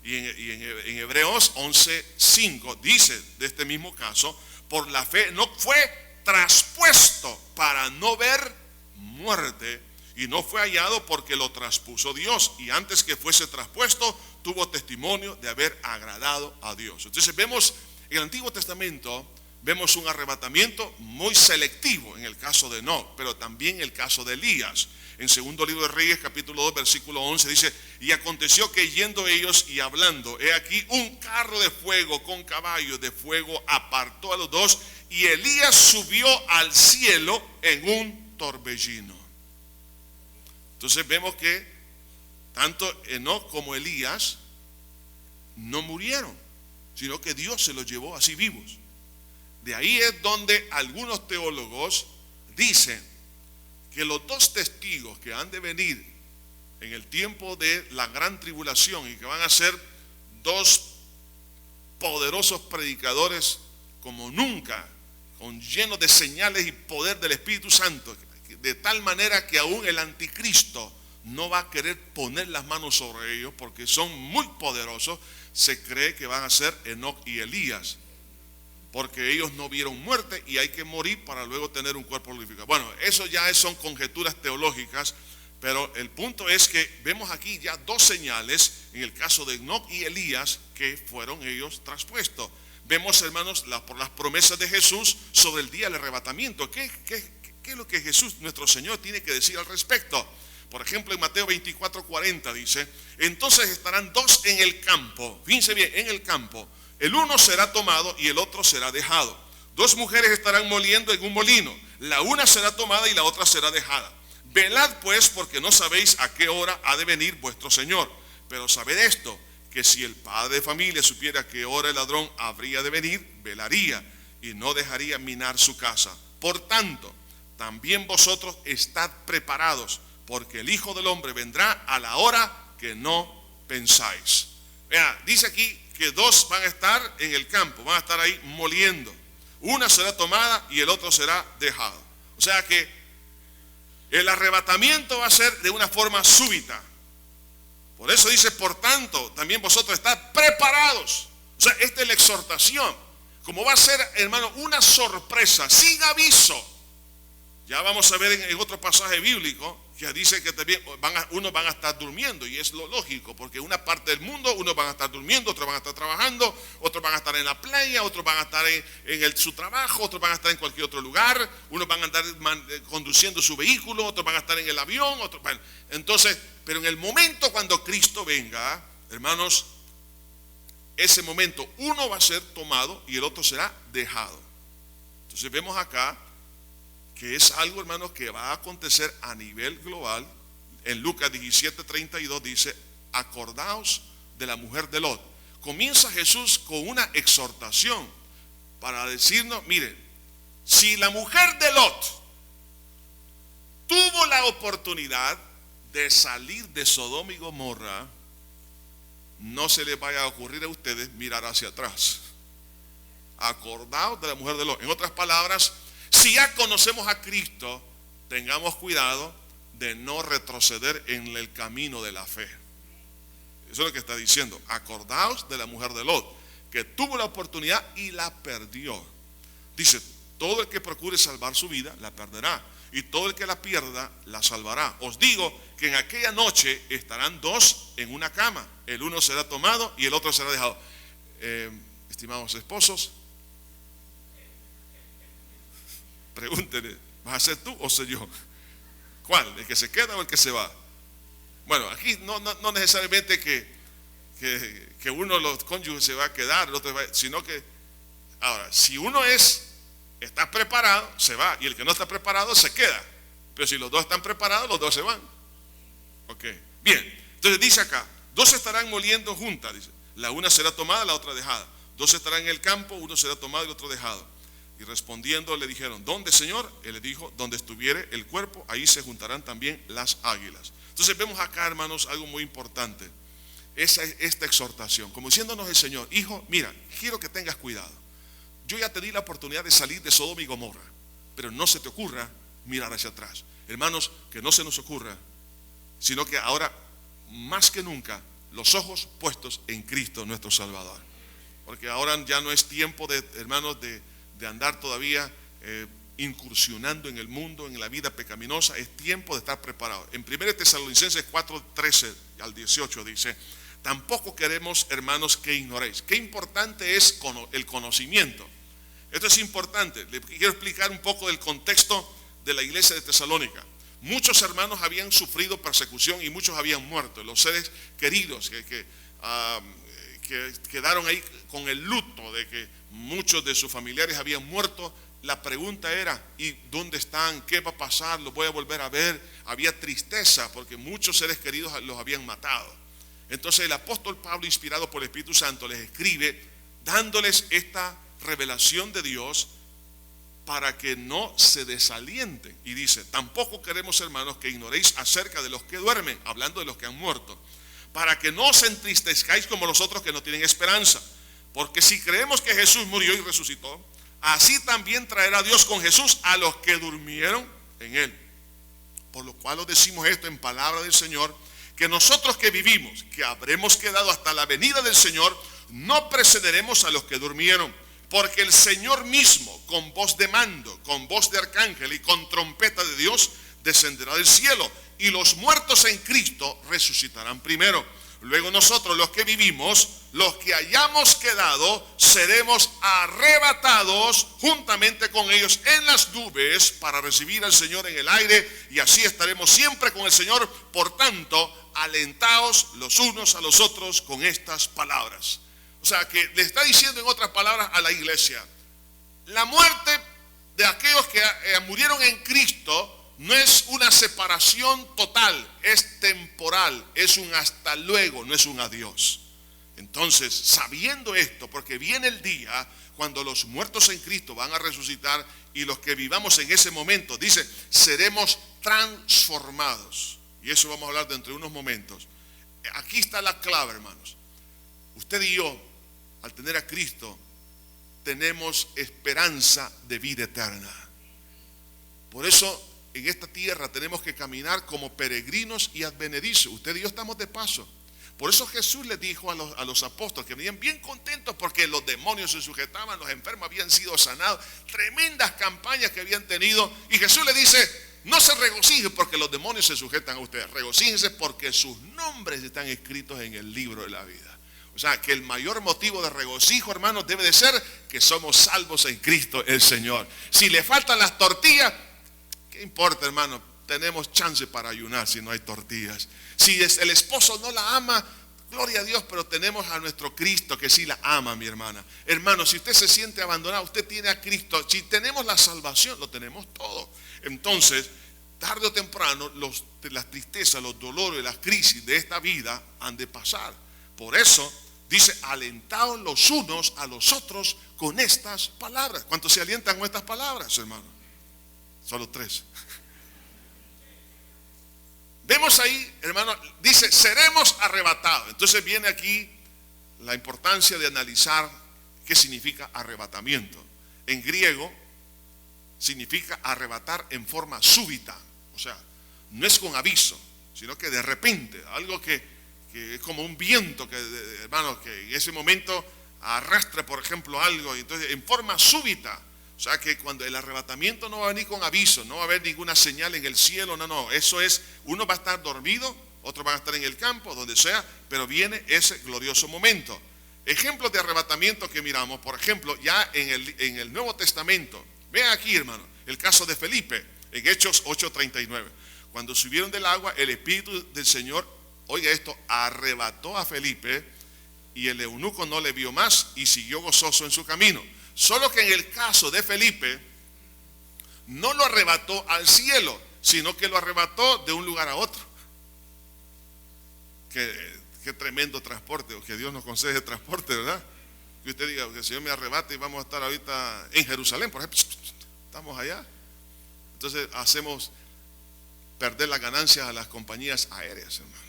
Y en Hebreos 11:5 dice de este mismo caso, por la fe Enoc fue traspuesto para no ver muerte y no fue hallado porque lo traspuso Dios, y antes que fuese traspuesto tuvo testimonio de haber agradado a Dios. Entonces vemos en el Antiguo Testamento, vemos un arrebatamiento muy selectivo en el caso de Enoc, pero también en el caso de Elías. En segundo libro de Reyes, capítulo 2, versículo 11, dice, y aconteció que yendo ellos y hablando, he aquí un carro de fuego con caballos de fuego apartó a los dos, y Elías subió al cielo en un torbellino. Entonces vemos que tanto Enoc como Elías no murieron, sino que Dios se los llevó así vivos. De ahí es donde algunos teólogos dicen que los dos testigos que han de venir en el tiempo de la gran tribulación y que van a ser dos poderosos predicadores como nunca, llenos de señales y poder del Espíritu Santo, de tal manera que aún el anticristo no va a querer poner las manos sobre ellos porque son muy poderosos. Se cree que van a ser Enoc y Elías, porque ellos no vieron muerte y hay que morir para luego tener un cuerpo glorificado. Bueno, eso ya son conjeturas teológicas, pero el punto es que vemos aquí ya dos señales en el caso de Enoc y Elías que fueron ellos traspuestos. Vemos, hermanos, por las promesas de Jesús sobre el día del arrebatamiento. ¿Qué ¿Qué es lo que Jesús, nuestro Señor, tiene que decir al respecto? Por ejemplo, en Mateo 24:40 dice, entonces estarán dos en el campo, fíjense bien, en el campo, el uno será tomado y el otro será dejado. Dos mujeres estarán moliendo en un molino, la una será tomada y la otra será dejada. Velad pues, porque no sabéis a qué hora ha de venir vuestro Señor. Pero sabed esto, que si el padre de familia supiera a qué hora el ladrón habría de venir, velaría y no dejaría minar su casa. Por tanto, también vosotros estad preparados, porque el Hijo del Hombre vendrá a la hora que no pensáis. Vea, dice aquí que dos van a estar en el campo, van a estar ahí moliendo. Una será tomada y el otro será dejado. O sea que el arrebatamiento va a ser de una forma súbita. Por eso dice, por tanto, también vosotros estad preparados. O sea, esta es la exhortación. Como va a ser, hermano, una sorpresa, sin aviso. Ya vamos a ver en otro pasaje bíblico que dice que también unos van a estar durmiendo, y es lo lógico, porque una parte del mundo, unos van a estar durmiendo, otros van a estar trabajando, otros van a estar en la playa, otros van a estar en su trabajo, otros van a estar en cualquier otro lugar, unos van a andar conduciendo su vehículo, otros van a estar en el avión, otros van. Entonces, pero en el momento cuando Cristo venga, hermanos, ese momento uno va a ser tomado y el otro será dejado. Entonces vemos acá que es algo, hermanos, que va a acontecer a nivel global. En Lucas 17:32 dice, acordaos de la mujer de Lot. Comienza Jesús con una exhortación para decirnos, miren, si la mujer de Lot tuvo la oportunidad de salir de Sodoma y Gomorra, no se les vaya a ocurrir a ustedes mirar hacia atrás. Acordaos de la mujer de Lot. En otras palabras, si ya conocemos a Cristo, tengamos cuidado de no retroceder en el camino de la fe. Eso es lo que está diciendo. Acordaos de la mujer de Lot, que tuvo la oportunidad y la perdió. Dice, todo el que procure salvar su vida, la perderá. Y todo el que la pierda, la salvará. Os digo que en aquella noche estarán dos en una cama. El uno será tomado y el otro será dejado. Estimados esposos, pregúntenle, ¿vas a ser tú o soy yo? ¿Cuál? ¿El que se queda o el que se va? Bueno, aquí no necesariamente que uno de los cónyuges se va a quedar, el otro va, sino que, ahora, si uno está preparado, se va, y el que no está preparado se queda. Pero si los dos están preparados, los dos se van. Ok, bien. Entonces dice acá, dos estarán moliendo juntas, dice, la una será tomada, la otra dejada. Dos estarán en el campo, uno será tomado y el otro dejado. Y respondiendo le dijeron, ¿dónde, Señor? Él le dijo, donde estuviere el cuerpo, ahí se juntarán también las águilas. Entonces vemos acá, hermanos, algo muy importante. Esta exhortación, como diciéndonos el Señor, hijo, mira, quiero que tengas cuidado. Yo ya te di la oportunidad de salir de Sodoma y Gomorra, pero no se te ocurra mirar hacia atrás. Hermanos, que no se nos ocurra, sino que ahora, más que nunca, los ojos puestos en Cristo nuestro Salvador. Porque ahora ya no es tiempo, hermanos, de andar todavía incursionando en el mundo, en la vida pecaminosa. Es tiempo de estar preparado. En 1 Tesalonicenses 4:13 al 18 dice, tampoco queremos, hermanos, que ignoréis. Qué importante es el conocimiento. Esto es importante. Les quiero explicar un poco del contexto de la iglesia de Tesalónica. Muchos hermanos habían sufrido persecución y muchos habían muerto. Los seres queridos que quedaron ahí con el luto de que muchos de sus familiares habían muerto. La pregunta era, ¿y dónde están? ¿Qué va a pasar? ¿Los voy a volver a ver? Había tristeza porque muchos seres queridos los habían matado. Entonces el apóstol Pablo, inspirado por el Espíritu Santo, les escribe dándoles esta revelación de Dios para que no se desalienten. Y dice, tampoco queremos, hermanos, que ignoréis acerca de los que duermen, hablando de los que han muerto, para que no os entristezcáis como los otros que no tienen esperanza. Porque si creemos que Jesús murió y resucitó, así también traerá Dios con Jesús a los que durmieron en él. Por lo cual os decimos esto en palabra del Señor, que nosotros que vivimos, que habremos quedado hasta la venida del Señor, no precederemos a los que durmieron. Porque el Señor mismo, con voz de mando, con voz de arcángel y con trompeta de Dios, descenderá del cielo, y los muertos en Cristo resucitarán primero. Luego nosotros, los que vivimos, los que hayamos quedado seremos arrebatados juntamente con ellos en las nubes para recibir al Señor en el aire, y así estaremos siempre con el Señor. Por tanto, alentaos los unos a los otros con estas palabras. O sea, que le está diciendo en otras palabras a la iglesia: la muerte de aquellos que murieron en Cristo no es una separación total, es temporal, es un hasta luego, no es un adiós. Entonces, sabiendo esto, porque viene el día cuando los muertos en Cristo van a resucitar, y los que vivamos en ese momento, dice, seremos transformados. Y eso vamos a hablar dentro de unos momentos. Aquí está la clave, hermanos. Usted y yo, al tener a Cristo, tenemos esperanza de vida eterna. Por eso, en esta tierra tenemos que caminar como peregrinos y advenedizos. Usted y yo estamos de paso. Por eso Jesús les dijo a los apóstoles, que venían bien contentos porque los demonios se sujetaban, los enfermos habían sido sanados, tremendas campañas que habían tenido. Y Jesús les dice: no se regocijen porque los demonios se sujetan a ustedes, regocíjense porque sus nombres están escritos en el libro de la vida. O sea, que el mayor motivo de regocijo, hermanos, debe de ser que somos salvos en Cristo el Señor. Si le faltan las tortillas, ¿qué importa, hermano? Tenemos chance para ayunar si no hay tortillas. Si el esposo no la ama, gloria a Dios, pero tenemos a nuestro Cristo que sí la ama, mi hermana. Hermano, si usted se siente abandonado, usted tiene a Cristo. Si tenemos la salvación, lo tenemos todo. Entonces, tarde o temprano, las tristezas, los dolores, las crisis de esta vida han de pasar. Por eso dice: alentaos los unos a los otros con estas palabras. ¿Cuántos se alientan con estas palabras, hermano? Solo 3. Vemos ahí, hermano, dice: seremos arrebatados. Entonces viene aquí la importancia de analizar qué significa arrebatamiento. En griego significa arrebatar en forma súbita. O sea, no es con aviso, sino que de repente, algo que es como un viento que, hermano, que en ese momento arrastra, por ejemplo, algo, y entonces en forma súbita. O sea, que cuando el arrebatamiento no va a venir con aviso, no va a haber ninguna señal en el cielo, no, eso es, uno va a estar dormido, otro va a estar en el campo, donde sea, pero viene ese glorioso momento. Ejemplos de arrebatamiento que miramos, por ejemplo, ya en el Nuevo Testamento. Vean aquí, hermano, el caso de Felipe, en Hechos 8:39. Cuando subieron del agua, el Espíritu del Señor, oiga esto, arrebató a Felipe, y el eunuco no le vio más y siguió gozoso en su camino. Solo que en el caso de Felipe, no lo arrebató al cielo, sino que lo arrebató de un lugar a otro. Qué tremendo transporte, o que Dios nos concede transporte, ¿verdad? Que usted diga: que el Señor me arrebate y vamos a estar ahorita en Jerusalén, por ejemplo. Estamos allá. Entonces hacemos perder las ganancias a las compañías aéreas, hermano.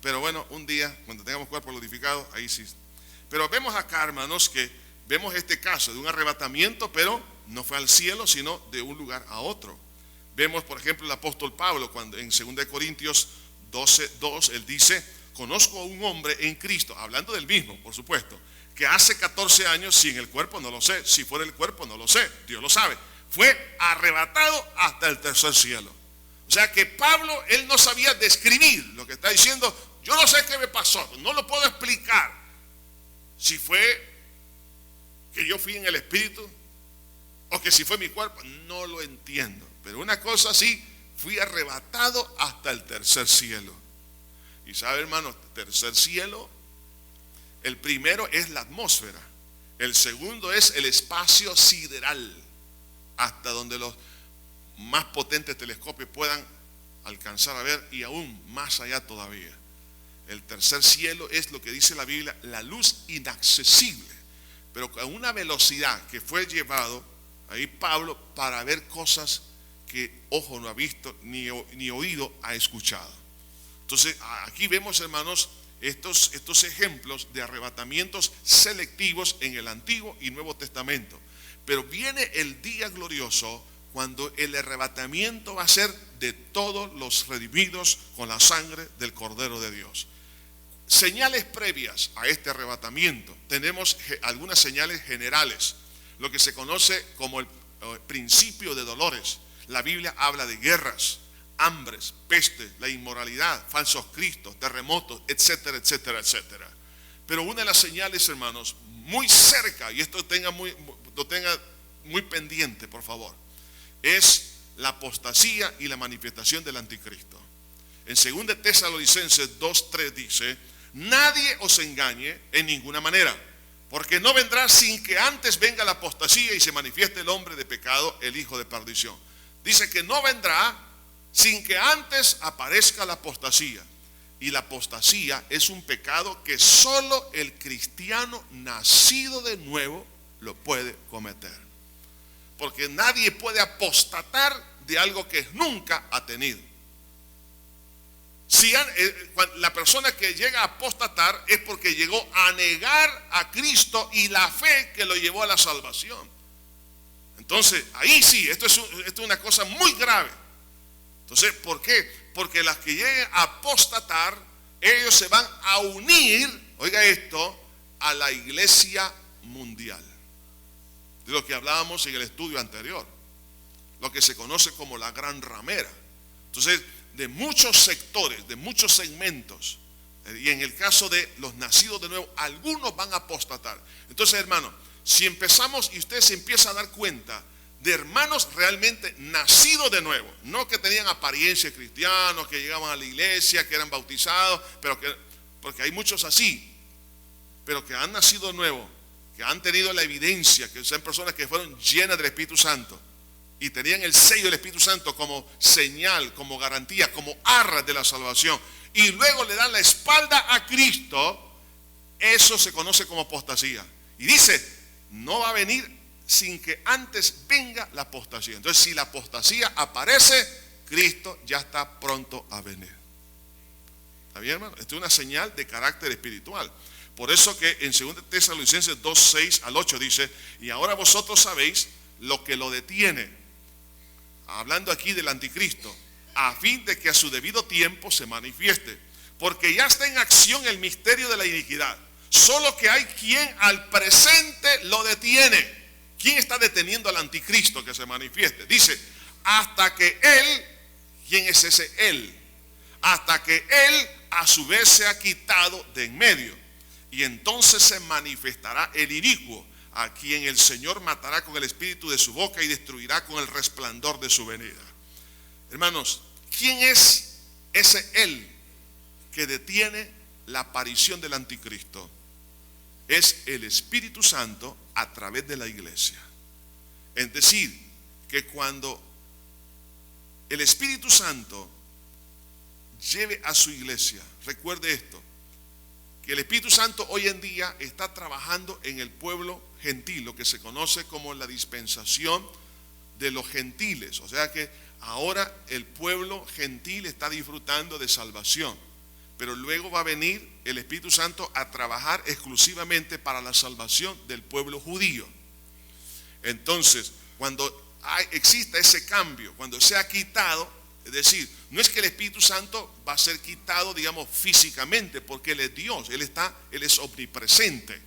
Pero bueno, un día, cuando tengamos cuerpo glorificado, ahí sí. Pero vemos acá, hermanos, que vemos este caso de un arrebatamiento, pero no fue al cielo, sino de un lugar a otro. Vemos, por ejemplo, el apóstol Pablo, cuando en 2 Corintios 12:2, él dice: conozco a un hombre en Cristo, hablando del mismo, por supuesto, que hace 14 años, si en el cuerpo no lo sé, si fuera el cuerpo no lo sé, Dios lo sabe, fue arrebatado hasta el tercer cielo. O sea que Pablo, él no sabía describir lo que está diciendo. Yo no sé qué me pasó, no lo puedo explicar. Si fue que yo fui en el espíritu, o que si fue mi cuerpo, no lo entiendo. Pero una cosa sí, fui arrebatado hasta el tercer cielo. Y sabe, hermano, tercer cielo, el primero es la atmósfera, el segundo es el espacio sideral, hasta donde los más potentes telescopios puedan alcanzar a ver, y aún más allá todavía. El tercer cielo es lo que dice la Biblia, la luz inaccesible, pero con una velocidad que fue llevado ahí Pablo para ver cosas que ojo no ha visto ni oído ha escuchado. Entonces aquí vemos, hermanos, estos ejemplos de arrebatamientos selectivos en el Antiguo y Nuevo Testamento. Pero viene el día glorioso cuando el arrebatamiento va a ser de todos los redimidos con la sangre del Cordero de Dios. Señales previas a este arrebatamiento. Tenemos algunas señales generales, lo que se conoce como el principio de dolores. La Biblia habla de guerras, hambres, peste, la inmoralidad, falsos cristos, terremotos, etcétera, etcétera, etcétera. Pero una de las señales, hermanos, muy cerca, y esto lo tenga muy pendiente, por favor, es la apostasía y la manifestación del anticristo. En 2 Tesalonicenses 2:3 dice: nadie os engañe en ninguna manera, porque no vendrá sin que antes venga la apostasía y se manifieste el hombre de pecado, el hijo de perdición. Dice que no vendrá sin que antes aparezca la apostasía. Y la apostasía es un pecado que solo el cristiano nacido de nuevo lo puede cometer. Porque nadie puede apostatar de algo que nunca ha tenido. Si la persona que llega a apostatar es porque llegó a negar a Cristo y la fe que lo llevó a la salvación. Entonces, ahí sí, esto es una cosa muy grave. Entonces, ¿por qué? Porque las que lleguen a apostatar, ellos se van a unir, oiga esto, a la iglesia mundial. De lo que hablábamos en el estudio anterior. Lo que se conoce como la gran ramera. Entonces, de muchos sectores, de muchos segmentos, y en el caso de los nacidos de nuevo, algunos van a apostatar. Entonces, hermano, si empezamos y usted se empieza a dar cuenta de hermanos realmente nacidos de nuevo, no que tenían apariencia de cristianos, que llegaban a la iglesia, que eran bautizados, porque hay muchos así, pero que han nacido de nuevo, que han tenido la evidencia, que son personas que fueron llenas del Espíritu Santo y tenían el sello del Espíritu Santo como señal, como garantía, como arras de la salvación, y luego le dan la espalda a Cristo. Eso se conoce como apostasía. Y dice, no va a venir sin que antes venga la apostasía. Entonces, si la apostasía aparece, Cristo ya está pronto a venir. ¿Está bien, hermano? Esto es una señal de carácter espiritual. Por eso que en 2 Tesalonicenses 2:6-8 dice: y ahora vosotros sabéis lo que lo detiene, hablando aquí del anticristo, a fin de que a su debido tiempo se manifieste, porque ya está en acción el misterio de la iniquidad, solo que hay quien al presente lo detiene. ¿Quién está deteniendo al anticristo que se manifieste? Dice, hasta que él, ¿quién es ese él? Hasta que él a su vez se ha quitado de en medio, y entonces se manifestará el inicuo, a quien el Señor matará con el espíritu de su boca y destruirá con el resplandor de su venida. Hermanos, ¿quién es ese él que detiene la aparición del anticristo? Es el Espíritu Santo a través de la iglesia. Es decir, que cuando el Espíritu Santo lleve a su iglesia, recuerde esto, que el Espíritu Santo hoy en día está trabajando en el pueblo gentil, lo que se conoce como la dispensación de los gentiles. O sea que ahora el pueblo gentil está disfrutando de salvación, pero luego va a venir el Espíritu Santo a trabajar exclusivamente para la salvación del pueblo judío. Entonces, cuando exista ese cambio, cuando sea quitado, es decir, no es que el Espíritu Santo va a ser quitado, digamos, físicamente, porque Él es Dios, Él es omnipresente,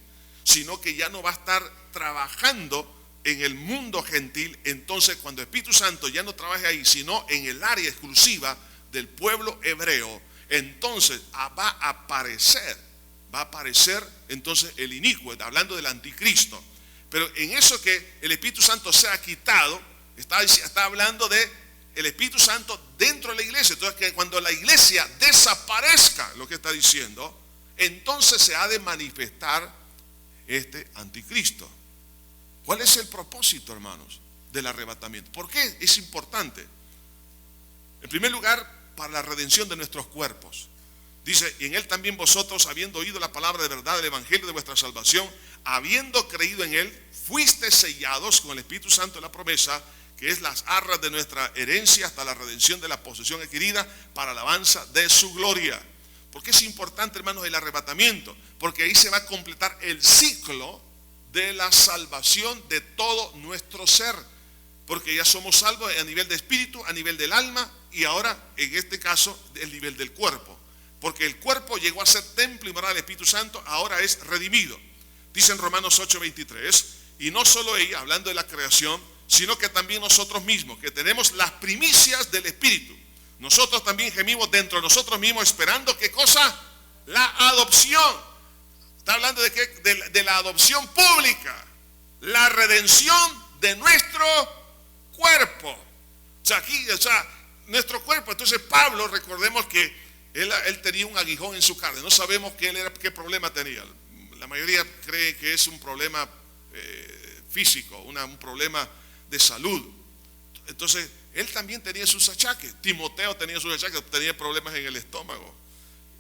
sino que ya no va a estar trabajando en el mundo gentil. Entonces, cuando el Espíritu Santo ya no trabaje ahí, sino en el área exclusiva del pueblo hebreo, entonces va a aparecer entonces el inicuo, hablando del anticristo. Pero en eso que el Espíritu Santo sea quitado, está hablando de el Espíritu Santo dentro de la iglesia. Entonces, que cuando la iglesia desaparezca, lo que está diciendo, entonces se ha de manifestar este anticristo. ¿Cuál es el propósito, hermanos, del arrebatamiento? ¿Por qué es importante? En primer lugar, para la redención de nuestros cuerpos. Dice, y en él también vosotros, habiendo oído la palabra de verdad del evangelio de vuestra salvación, habiendo creído en él, fuiste sellados con el Espíritu Santo de la promesa, que es las arras de nuestra herencia hasta la redención de la posesión adquirida para alabanza de su gloria. ¿Por qué es importante, hermanos, el arrebatamiento? Porque ahí se va a completar el ciclo de la salvación de todo nuestro ser. Porque ya somos salvos a nivel de espíritu, a nivel del alma y ahora, en este caso, el nivel del cuerpo. Porque el cuerpo llegó a ser templo y morada del Espíritu Santo, ahora es redimido. Dice en Romanos 8:23, y no solo ella, hablando de la creación, sino que también nosotros mismos, que tenemos las primicias del Espíritu. Nosotros también gemimos dentro de nosotros mismos esperando, ¿qué cosa? La adopción. Está hablando de qué? De la adopción pública, la redención de nuestro cuerpo. O sea, aquí, nuestro cuerpo. Entonces Pablo, recordemos que él tenía un aguijón en su carne. No sabemos qué problema tenía. La mayoría cree que es un problema físico, un problema de salud. Entonces, él también tenía sus achaques. Timoteo tenía sus achaques, tenía problemas en el estómago.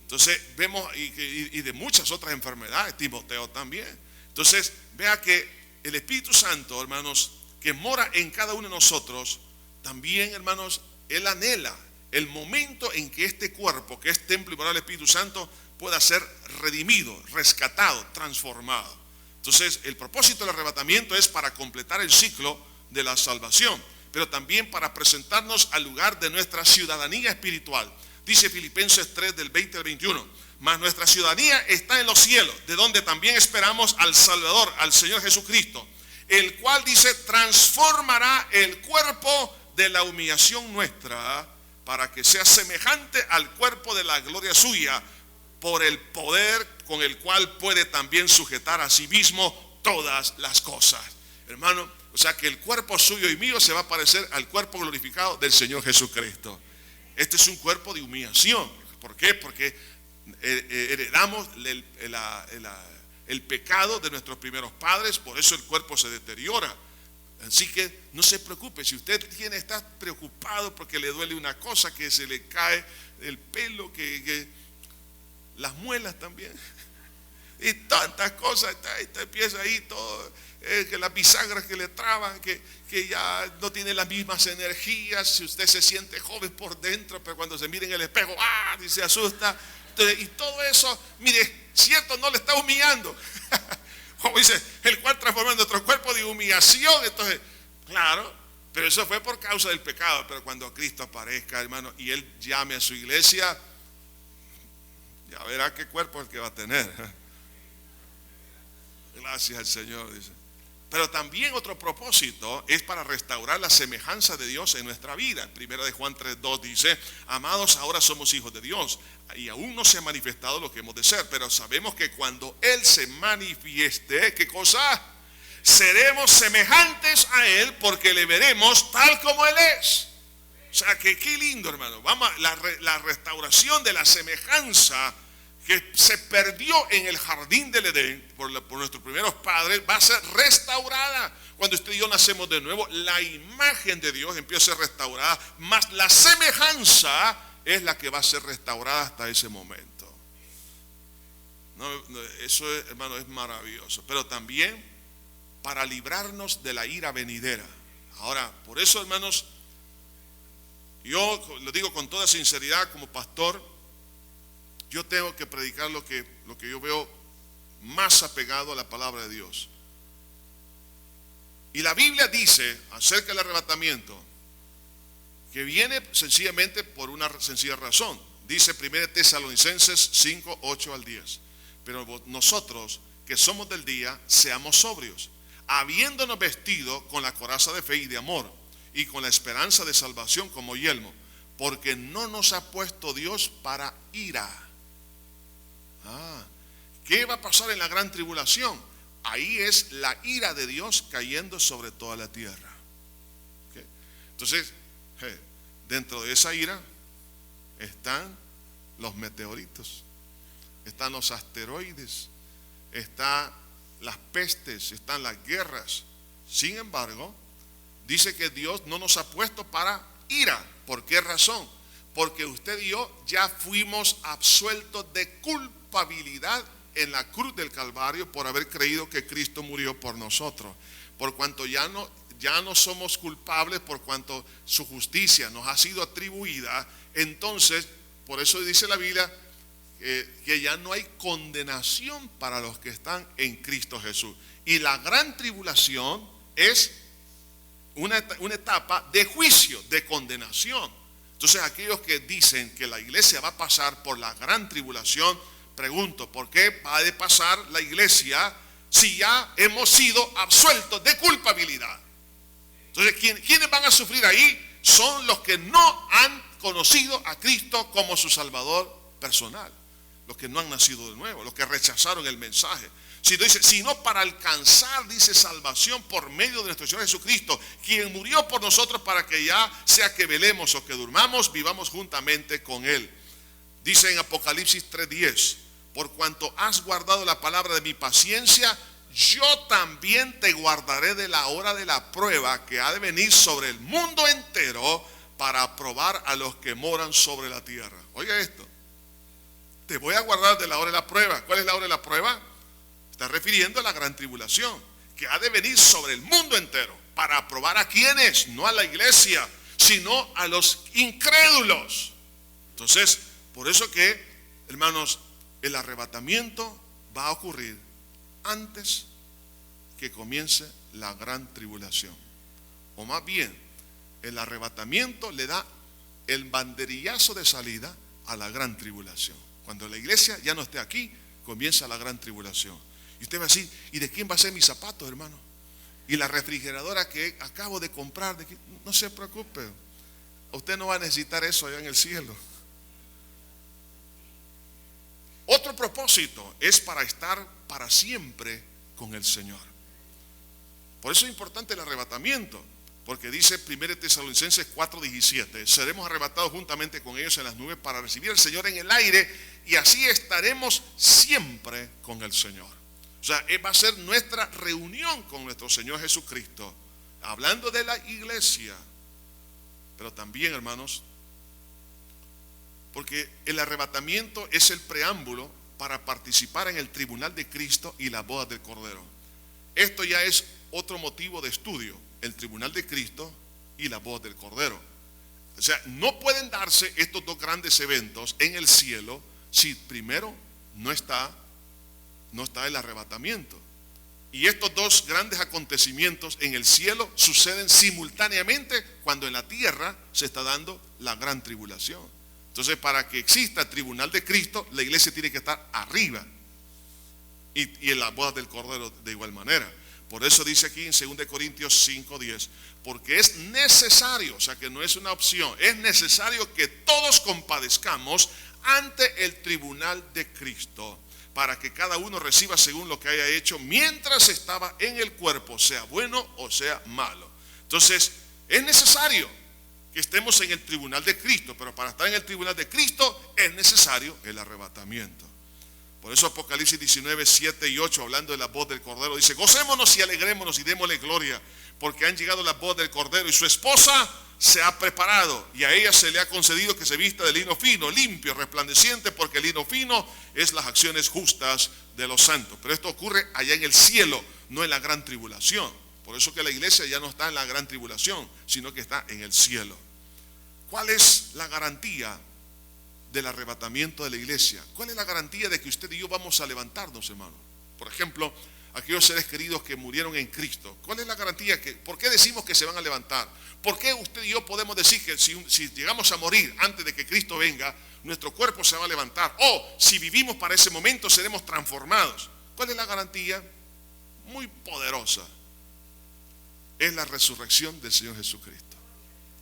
Entonces, vemos, y de muchas otras enfermedades, Timoteo también. Entonces, vea que el Espíritu Santo, hermanos, que mora en cada uno de nosotros, también, hermanos, Él anhela el momento en que este cuerpo, que es templo y morada del Espíritu Santo, pueda ser redimido, rescatado, transformado. Entonces, el propósito del arrebatamiento es para completar el ciclo de la salvación, pero también para presentarnos al lugar de nuestra ciudadanía espiritual. Dice Filipenses 3 del 20 al 21, mas nuestra ciudadanía está en los cielos, de donde también esperamos al Salvador, al Señor Jesucristo, el cual dice, transformará el cuerpo de la humillación nuestra para que sea semejante al cuerpo de la gloria suya, por el poder con el cual puede también sujetar a sí mismo todas las cosas. Hermano, o sea que el cuerpo suyo y mío se va a parecer al cuerpo glorificado del Señor Jesucristo. Este es un cuerpo de humillación. ¿Por qué? Porque heredamos el pecado de nuestros primeros padres, por eso el cuerpo se deteriora. Así que no se preocupe, si usted está preocupado porque le duele una cosa, que se le cae el pelo, que las muelas también, y tantas cosas, empieza ahí todo, que las bisagras que le traban, que ya no tiene las mismas energías. Si usted se siente joven por dentro, pero cuando se mira en el espejo, y se asusta. Entonces, y todo eso, mire, cierto, no le está humillando. Como dice, el cual transforma nuestro cuerpo de humillación. Entonces, claro, pero eso fue por causa del pecado. Pero cuando Cristo aparezca, hermano, y Él llame a su iglesia, ya verá qué cuerpo es el que va a tener. Gracias al Señor, dice. Pero también otro propósito es para restaurar la semejanza de Dios en nuestra vida. Primera de Juan 3:2 dice, amados, ahora somos hijos de Dios y aún no se ha manifestado lo que hemos de ser, pero sabemos que cuando Él se manifieste, ¿qué cosa? Seremos semejantes a Él, porque le veremos tal como Él es. O sea que qué lindo, hermano. Vamos, la restauración de la semejanza que se perdió en el jardín del Edén por nuestros primeros padres, va a ser restaurada. Cuando usted y yo nacemos de nuevo, la imagen de Dios empieza a ser restaurada, más la semejanza es la que va a ser restaurada hasta ese momento. Eso, hermano, es maravilloso. Pero también para librarnos de la ira venidera. Ahora, por eso, hermanos, yo lo digo con toda sinceridad como pastor, yo tengo que predicar lo que yo veo más apegado a la palabra de Dios. Y la Biblia dice acerca del arrebatamiento que viene sencillamente por una sencilla razón. Dice 1 Tesalonicenses 5, 8 al 10. Pero nosotros que somos del día, seamos sobrios, habiéndonos vestido con la coraza de fe y de amor, y con la esperanza de salvación como yelmo, porque no nos ha puesto Dios para ira. ¿Qué va a pasar en la gran tribulación? Ahí es la ira de Dios cayendo sobre toda la tierra. ¿Okay? Entonces, dentro de esa ira están los meteoritos, están los asteroides, están las pestes, están las guerras. Sin embargo, dice que Dios no nos ha puesto para ira. ¿Por qué razón? Porque usted y yo ya fuimos absueltos de culpabilidad en la cruz del Calvario por haber creído que Cristo murió por nosotros. Por cuanto ya no somos culpables, por cuanto su justicia nos ha sido atribuida, entonces, por eso dice la Biblia que ya no hay condenación para los que están en Cristo Jesús. Y la gran tribulación es una etapa de juicio, de condenación. Entonces, aquellos que dicen que la iglesia va a pasar por la gran tribulación, pregunto, ¿por qué va a pasar la iglesia si ya hemos sido absueltos de culpabilidad? Entonces, ¿quiénes van a sufrir ahí? Son los que no han conocido a Cristo como su Salvador personal. los que no han nacido de nuevo, los que rechazaron el mensaje. Sino para alcanzar, dice, salvación por medio de nuestro Señor Jesucristo, quien murió por nosotros para que ya sea que velemos o que durmamos, vivamos juntamente con Él. Dice en Apocalipsis 3:10, por cuanto has guardado la palabra de mi paciencia, yo también te guardaré de la hora de la prueba que ha de venir sobre el mundo entero para probar a los que moran sobre la tierra. Oiga esto, te voy a guardar de la hora de la prueba. ¿Cuál es la hora de la prueba? Está refiriendo a la gran tribulación, que ha de venir sobre el mundo entero, para probar a quienes, no a la iglesia, sino a los incrédulos. Entonces, por eso que, hermanos, el arrebatamiento va a ocurrir antes que comience la gran tribulación. O más bien, el arrebatamiento le da el banderillazo de salida a la gran tribulación. Cuando la iglesia ya no esté aquí, comienza la gran tribulación. Y usted va a decir, ¿y de quién va a ser mis zapatos, hermano? Y la refrigeradora que acabo de comprar, no se preocupe. Usted no va a necesitar eso allá en el cielo. Otro propósito es para estar para siempre con el Señor. Por eso es importante el arrebatamiento, porque dice 1 Tesalonicenses 4:17, seremos arrebatados juntamente con ellos en las nubes para recibir al Señor en el aire, y así estaremos siempre con el Señor. O sea, va a ser nuestra reunión con nuestro Señor Jesucristo, hablando de la iglesia, pero también, hermanos, porque el arrebatamiento es el preámbulo para participar en el tribunal de Cristo y la boda del Cordero. Esto ya es otro motivo de estudio, el tribunal de Cristo y la boda del Cordero. O sea, no pueden darse estos dos grandes eventos en el cielo si primero no está el arrebatamiento. Y estos dos grandes acontecimientos en el cielo suceden simultáneamente cuando en la tierra se está dando la gran tribulación. Entonces, para que exista el tribunal de Cristo, la iglesia tiene que estar arriba. Y en las bodas del Cordero de igual manera. Por eso dice aquí en 2 Corintios 5:10, porque es necesario, o sea que no es una opción, es necesario que todos compadezcamos ante el tribunal de Cristo, para que cada uno reciba según lo que haya hecho mientras estaba en el cuerpo, sea bueno o sea malo. Entonces, es necesario que estemos en el tribunal de Cristo, pero para estar en el tribunal de Cristo es necesario el arrebatamiento. Por eso Apocalipsis 19:7-8, hablando de la voz del Cordero, dice, gocémonos y alegrémonos y démosle gloria, porque han llegado las voz del Cordero y su esposa se ha preparado, y a ella se le ha concedido que se vista de lino fino, limpio, resplandeciente, porque el lino fino es las acciones justas de los santos. Pero esto ocurre allá en el cielo, no en la gran tribulación. Por eso que la iglesia ya no está en la gran tribulación, sino que está en el cielo. ¿Cuál es la garantía del arrebatamiento de la iglesia? ¿Cuál es la garantía de que usted y yo vamos a levantarnos, hermano? Por ejemplo, aquellos seres queridos que murieron en Cristo. ¿Cuál es la garantía? ¿Por qué decimos que se van a levantar? ¿Por qué usted y yo podemos decir que si llegamos a morir antes de que Cristo venga, nuestro cuerpo se va a levantar? O si vivimos para ese momento, seremos transformados. ¿Cuál es la garantía? Muy poderosa. Es la resurrección del Señor Jesucristo.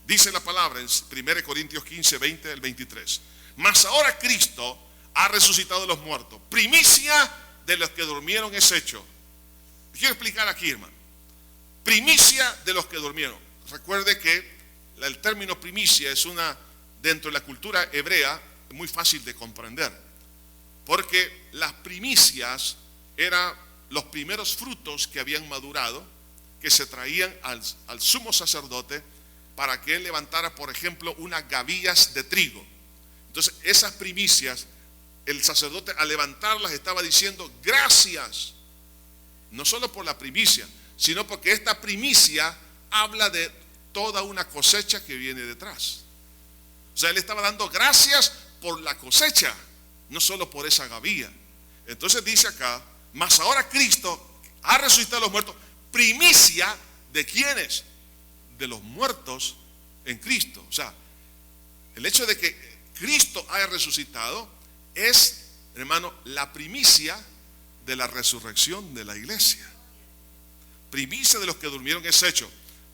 Dice la palabra en 1 Corintios 15:20-23. Mas ahora Cristo ha resucitado de los muertos. Primicia de los que durmieron es hecho. Quiero explicar aquí, hermano. Primicia de los que durmieron. Recuerde que el término primicia es dentro de la cultura hebrea, muy fácil de comprender. Porque las primicias eran los primeros frutos que habían madurado, que se traían al sumo sacerdote para que él levantara, por ejemplo, unas gavillas de trigo. Entonces, esas primicias, el sacerdote al levantarlas estaba diciendo gracias, no solo por la primicia, sino porque esta primicia habla de toda una cosecha que viene detrás. O sea, él estaba dando gracias por la cosecha, no solo por esa gavilla. Entonces dice acá, mas ahora Cristo ha resucitado a los muertos. Primicia de ¿quiénes? De los muertos en Cristo. O sea, el hecho de que Cristo haya resucitado es, hermano, la primicia de la resurrección de la iglesia. Primicia de los que durmieron es hecho.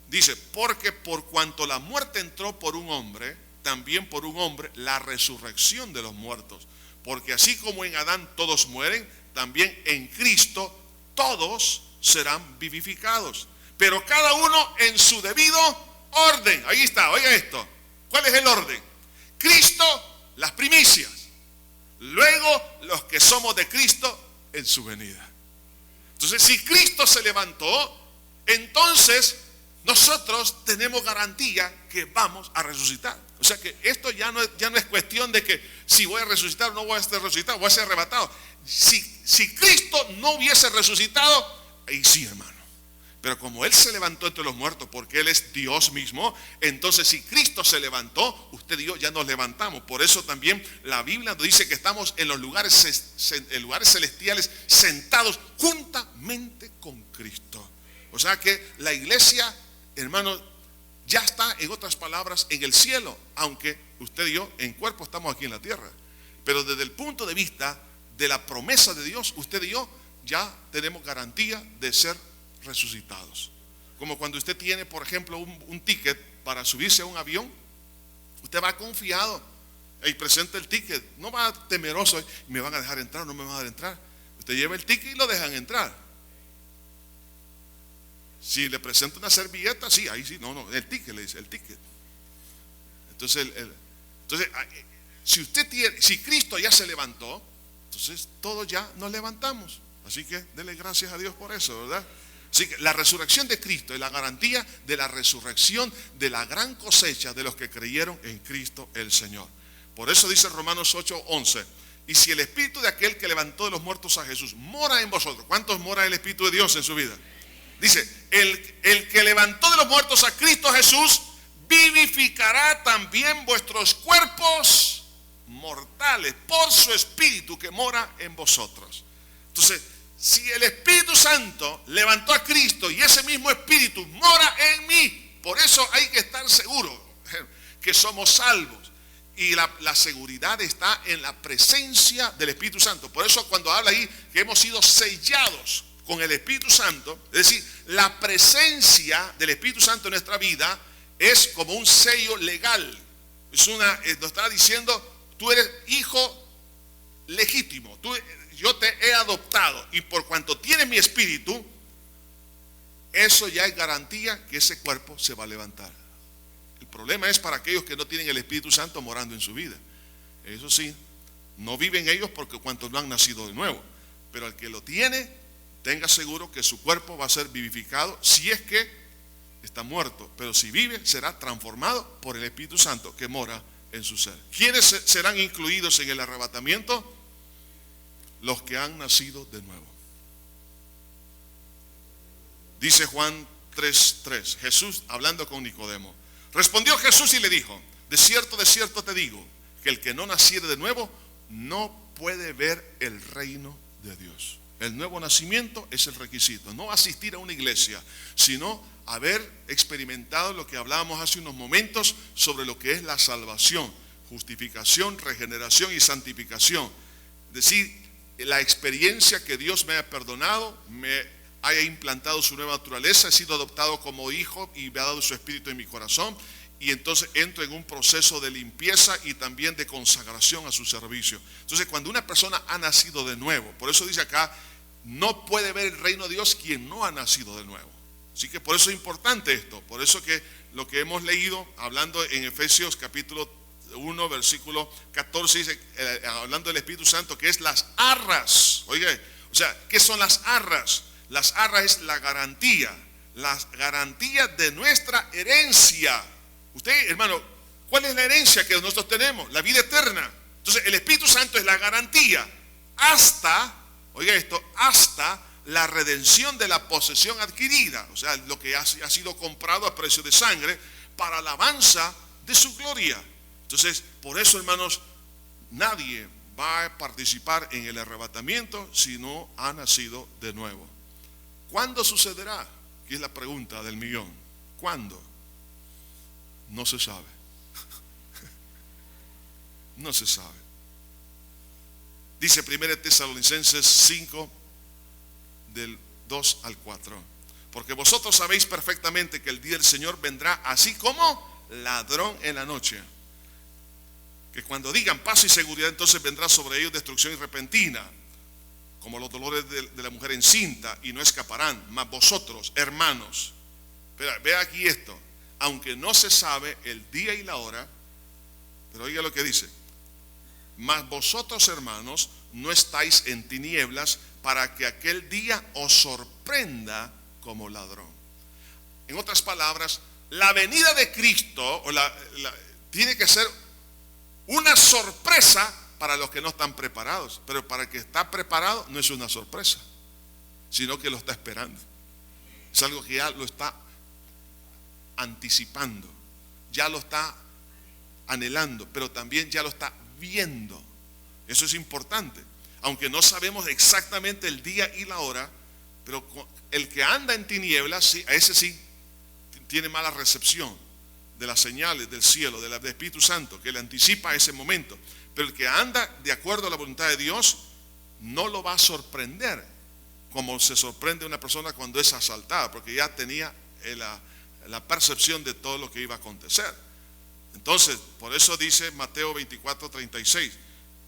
Dice, porque por cuanto la muerte entró por un hombre, también por un hombre la resurrección de los muertos. Porque así como en Adán todos mueren, también en Cristo todos serán vivificados. Pero cada uno en su debido orden. Ahí está, oiga esto. ¿Cuál es el orden? Cristo, las primicias. Luego los que somos de Cristo en su venida. Entonces, si Cristo se levantó, entonces nosotros tenemos garantía que vamos a resucitar. O sea que esto ya no es cuestión de que si voy a resucitar o no voy a ser resucitado, voy a ser arrebatado. Si Cristo no hubiese resucitado, ahí sí, hermano. Pero como Él se levantó entre los muertos, porque Él es Dios mismo, entonces si Cristo se levantó, usted y yo ya nos levantamos. Por eso también la Biblia nos dice que estamos en los lugares celestiales sentados juntamente con Cristo. O sea que la iglesia, hermano, ya está, en otras palabras, en el cielo, aunque usted y yo en cuerpo estamos aquí en la tierra. Pero desde el punto de vista de la promesa de Dios, usted y yo ya tenemos garantía de ser resucitados. Como cuando usted tiene, por ejemplo, un ticket para subirse a un avión, usted va confiado y presenta el ticket, no va temeroso, ¿me van a dejar entrar o no me van a dejar entrar? Usted lleva el ticket y lo dejan entrar. Si le presenta una servilleta, sí, ahí sí, no, el ticket le dice, el ticket. Entonces, si Cristo ya se levantó, entonces todos ya nos levantamos. Así que denle gracias a Dios por eso, ¿verdad? Así que la resurrección de Cristo es la garantía de la resurrección de la gran cosecha de los que creyeron en Cristo el Señor. Por eso dice Romanos 8:11, y si el Espíritu de aquel que levantó de los muertos a Jesús mora en vosotros, ¿cuántos mora el Espíritu de Dios en su vida? Dice, el que levantó de los muertos a Cristo Jesús, vivificará también vuestros cuerpos mortales por su Espíritu que mora en vosotros. Entonces, si el Espíritu Santo levantó a Cristo y ese mismo Espíritu mora en mí, por eso hay que estar seguros que somos salvos. Y la seguridad está en la presencia del Espíritu Santo. Por eso cuando habla ahí que hemos sido sellados con el Espíritu Santo, es decir, la presencia del Espíritu Santo en nuestra vida es como un sello legal. Nos está diciendo, tú eres hijo legítimo, yo te he adoptado y por cuanto tienes mi espíritu, eso ya es garantía que ese cuerpo se va a levantar. El problema es para aquellos que no tienen el Espíritu Santo morando en su vida. Eso sí, no viven ellos porque cuantos no han nacido de nuevo, pero el que lo tiene, tenga seguro que su cuerpo va a ser vivificado si es que está muerto, pero si vive será transformado por el Espíritu Santo que mora en su ser. ¿Quiénes serán incluidos en el arrebatamiento? Los que han nacido de nuevo. Dice Juan 3:3, Jesús hablando con Nicodemo. Respondió Jesús y le dijo, de cierto te digo, que el que no naciere de nuevo no puede ver el reino de Dios. El nuevo nacimiento es el requisito, no asistir a una iglesia, sino haber experimentado lo que hablábamos hace unos momentos sobre lo que es la salvación, justificación, regeneración y santificación. Es decir, la experiencia que Dios me ha perdonado, me haya implantado su nueva naturaleza, he sido adoptado como hijo y me ha dado su espíritu en mi corazón, y entonces entro en un proceso de limpieza y también de consagración a su servicio. Entonces, cuando una persona ha nacido de nuevo, por eso dice acá, no puede ver el reino de Dios quien no ha nacido de nuevo. Así que por eso es importante esto, por eso que lo que hemos leído, hablando en Efesios capítulo 1, versículo 14, dice, hablando del Espíritu Santo, que es las arras. Oiga, o sea, ¿qué son las arras? Las arras es la garantía de nuestra herencia. Usted, hermano, ¿cuál es la herencia que nosotros tenemos? La vida eterna. Entonces, el Espíritu Santo es la garantía hasta, oiga esto, hasta la redención de la posesión adquirida, o sea, lo que ha sido comprado a precio de sangre para alabanza de su gloria. Entonces, por eso, hermanos, nadie va a participar en el arrebatamiento si no ha nacido de nuevo. ¿Cuándo sucederá? Que es la pregunta del millón. ¿Cuándo? No se sabe. No se sabe. Dice 1 Tesalonicenses 5, del 2 al 4. Porque vosotros sabéis perfectamente que el día del Señor vendrá así como ladrón en la noche. que cuando digan paz y seguridad, entonces vendrá sobre ellos destrucción y repentina, como los dolores de la mujer encinta, y no escaparán. Mas vosotros, hermanos, vea aquí esto, aunque no se sabe el día y la hora, pero oiga lo que dice, mas vosotros, hermanos, no estáis en tinieblas para que aquel día os sorprenda como ladrón. En otras palabras, la venida de Cristo tiene que ser una sorpresa para los que no están preparados, pero para el que está preparado no es una sorpresa, sino que lo está esperando. Es algo que ya lo está anticipando, ya lo está anhelando, pero también ya lo está viendo. Eso es importante, aunque no sabemos exactamente el día y la hora, pero el que anda en tinieblas, sí, a ese sí tiene mala recepción de las señales del cielo, del Espíritu Santo, que le anticipa ese momento. Pero el que anda de acuerdo a la voluntad de Dios no lo va a sorprender como se sorprende una persona cuando es asaltada, porque ya tenía la percepción de todo lo que iba a acontecer. Entonces, por eso dice Mateo 24:36,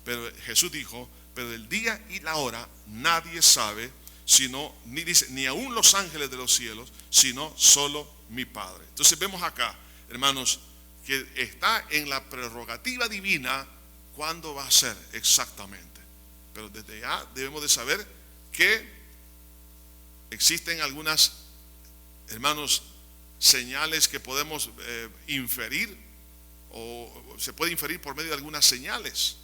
pero Jesús dijo, pero el día y la hora nadie sabe, sino, ni aún los ángeles de los cielos, sino solo mi Padre. Entonces vemos acá, hermanos, que está en la prerrogativa divina cuándo va a ser exactamente. Pero desde ya debemos de saber que existen algunas, hermanos, señales que podemos inferir, o se puede inferir por medio de algunas señales.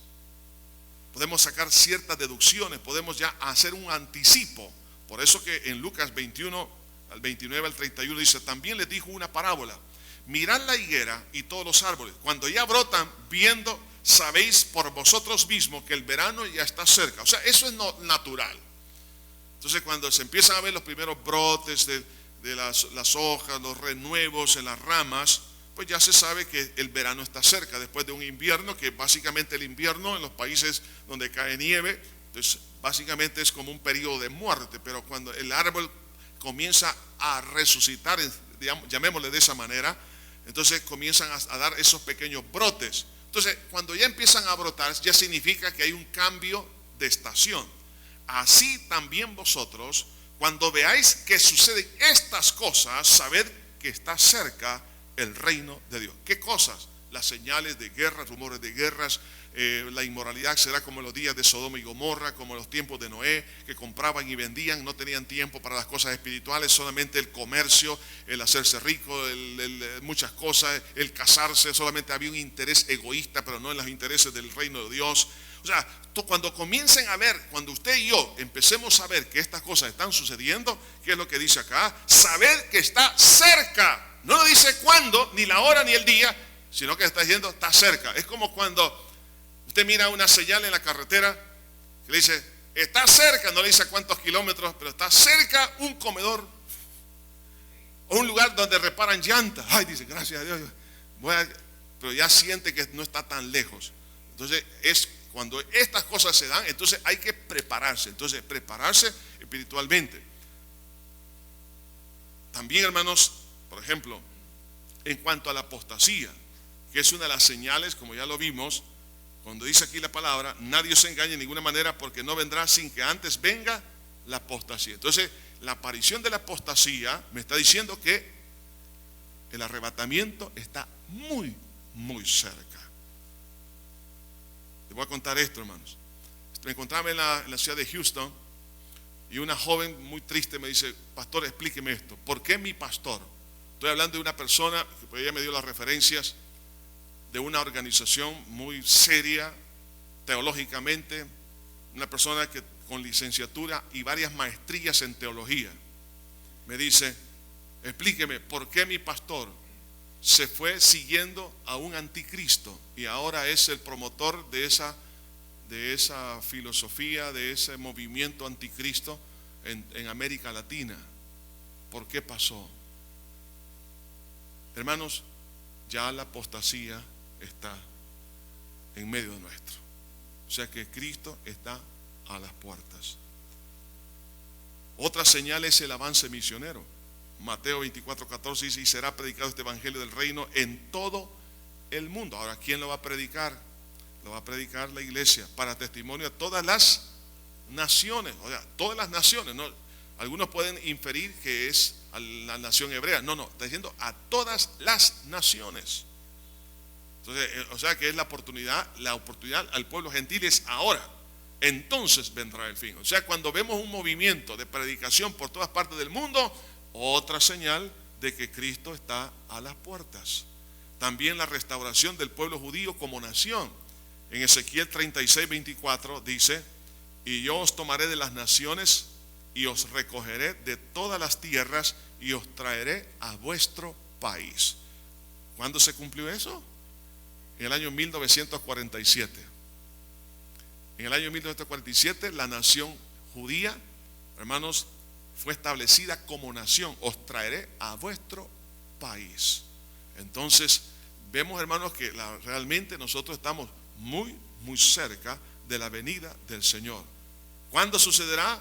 Podemos sacar ciertas deducciones, podemos ya hacer un anticipo. Por eso que en Lucas 21, al 29 al 31 dice, también les dijo una parábola. Mirad la higuera y todos los árboles. Cuando ya brotan, viendo, sabéis por vosotros mismos que el verano ya está cerca. O sea, eso es natural. Entonces cuando se empiezan a ver los primeros brotes de las hojas, los renuevos en las ramas, pues ya se sabe que el verano está cerca, después de un invierno, que básicamente el invierno en los países donde cae nieve, pues básicamente es como un periodo de muerte, pero cuando el árbol comienza a resucitar, llamémosle de esa manera, entonces comienzan a dar esos pequeños brotes. Entonces cuando ya empiezan a brotar, ya significa que hay un cambio de estación. Así también vosotros, cuando veáis que suceden estas cosas, sabed que está cerca el reino de Dios. ¿Qué cosas? Las señales de guerra, rumores de guerras, la inmoralidad será como en los días de Sodoma y Gomorra, como en los tiempos de Noé, que compraban y vendían, no tenían tiempo para las cosas espirituales, solamente el comercio, el hacerse rico, muchas cosas, el casarse, solamente había un interés egoísta, pero no en los intereses del reino de Dios. O sea, cuando comiencen a ver, cuando usted y yo empecemos a ver que estas cosas están sucediendo, ¿qué es lo que dice acá? Saber que está cerca. No lo dice cuándo, ni la hora, ni el día, sino que está diciendo está cerca. Es como cuando usted mira una señal en la carretera que le dice está cerca, no le dice a cuántos kilómetros, pero está cerca un comedor o un lugar donde reparan llantas. Ay, dice, gracias a Dios, pero ya siente que no está tan lejos. Entonces es cuando estas cosas se dan, entonces hay que prepararse. Entonces prepararse espiritualmente. También, hermanos, por ejemplo, en cuanto a la apostasía, que es una de las señales, como ya lo vimos, cuando dice aquí la palabra, nadie se engañe de ninguna manera, porque no vendrá sin que antes venga la apostasía. Entonces, la aparición de la apostasía me está diciendo que el arrebatamiento está muy, muy cerca. Les voy a contar esto, hermanos. Me encontraba en la ciudad de Houston y una joven muy triste me dice, pastor, explíqueme esto. ¿Por qué mi pastor? Estoy hablando de una persona, que ella me dio las referencias de una organización muy seria teológicamente, una persona que con licenciatura y varias maestrías en teología. Me dice, explíqueme, ¿por qué mi pastor se fue siguiendo a un anticristo y ahora es el promotor de esa filosofía, de ese movimiento anticristo en América Latina? ¿Por qué pasó? Hermanos, ya la apostasía está en medio de nuestro. O sea que Cristo está a las puertas. Otra señal es el avance misionero. Mateo 24:14 dice, y será predicado este evangelio del reino en todo el mundo. Ahora, ¿quién lo va a predicar? lo va a predicar la iglesia para testimonio a todas las naciones, o sea, todas las naciones, ¿no? Algunos pueden inferir que es a la nación hebrea. No, está diciendo a todas las naciones. Entonces, o sea que es la oportunidad al pueblo gentil es ahora. Entonces vendrá el fin. O sea, cuando vemos un movimiento de predicación por todas partes del mundo, otra señal de que Cristo está a las puertas. También la restauración del pueblo judío como nación. En Ezequiel 36:24 dice: y yo os tomaré de las naciones y os recogeré de todas las tierras y os traeré a vuestro país. ¿Cuándo se cumplió eso? En el año 1947. En el año 1947 la nación judía, hermanos, fue establecida como nación. Os traeré a vuestro país. Entonces vemos, hermanos, que realmente nosotros estamos muy cerca de la venida del Señor. ¿Cuándo sucederá?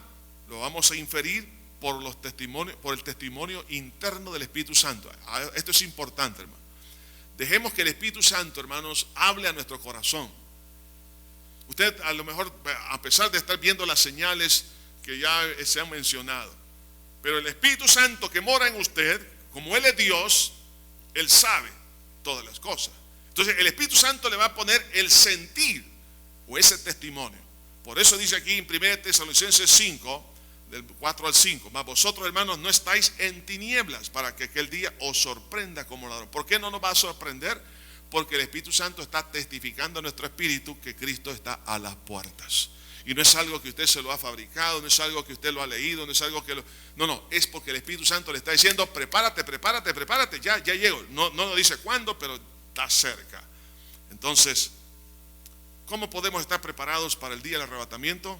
Lo vamos a inferir por los testimonios, por el testimonio interno del Espíritu Santo. Esto es importante, hermano. Dejemos que el Espíritu Santo, hermanos, hable a nuestro corazón. Usted a lo mejor, a pesar de estar viendo las señales que ya se han mencionado, pero el Espíritu Santo que mora en usted, como Él es Dios, Él sabe todas las cosas. Entonces el Espíritu Santo le va a poner el sentir o ese testimonio. Por eso dice aquí en 1 Tesalonicenses 5, del 4 al 5, mas vosotros, hermanos, no estáis en tinieblas para que aquel día os sorprenda como ladrón. ¿Por qué no nos va a sorprender? Porque el Espíritu Santo está testificando a nuestro espíritu que Cristo está a las puertas. Y no es algo que usted se lo ha fabricado, no es algo que usted lo ha leído, no es algo que No, es porque el Espíritu Santo le está diciendo: prepárate, ya llego. No nos dice cuándo, pero está cerca. Entonces, ¿cómo podemos estar preparados para el día del arrebatamiento?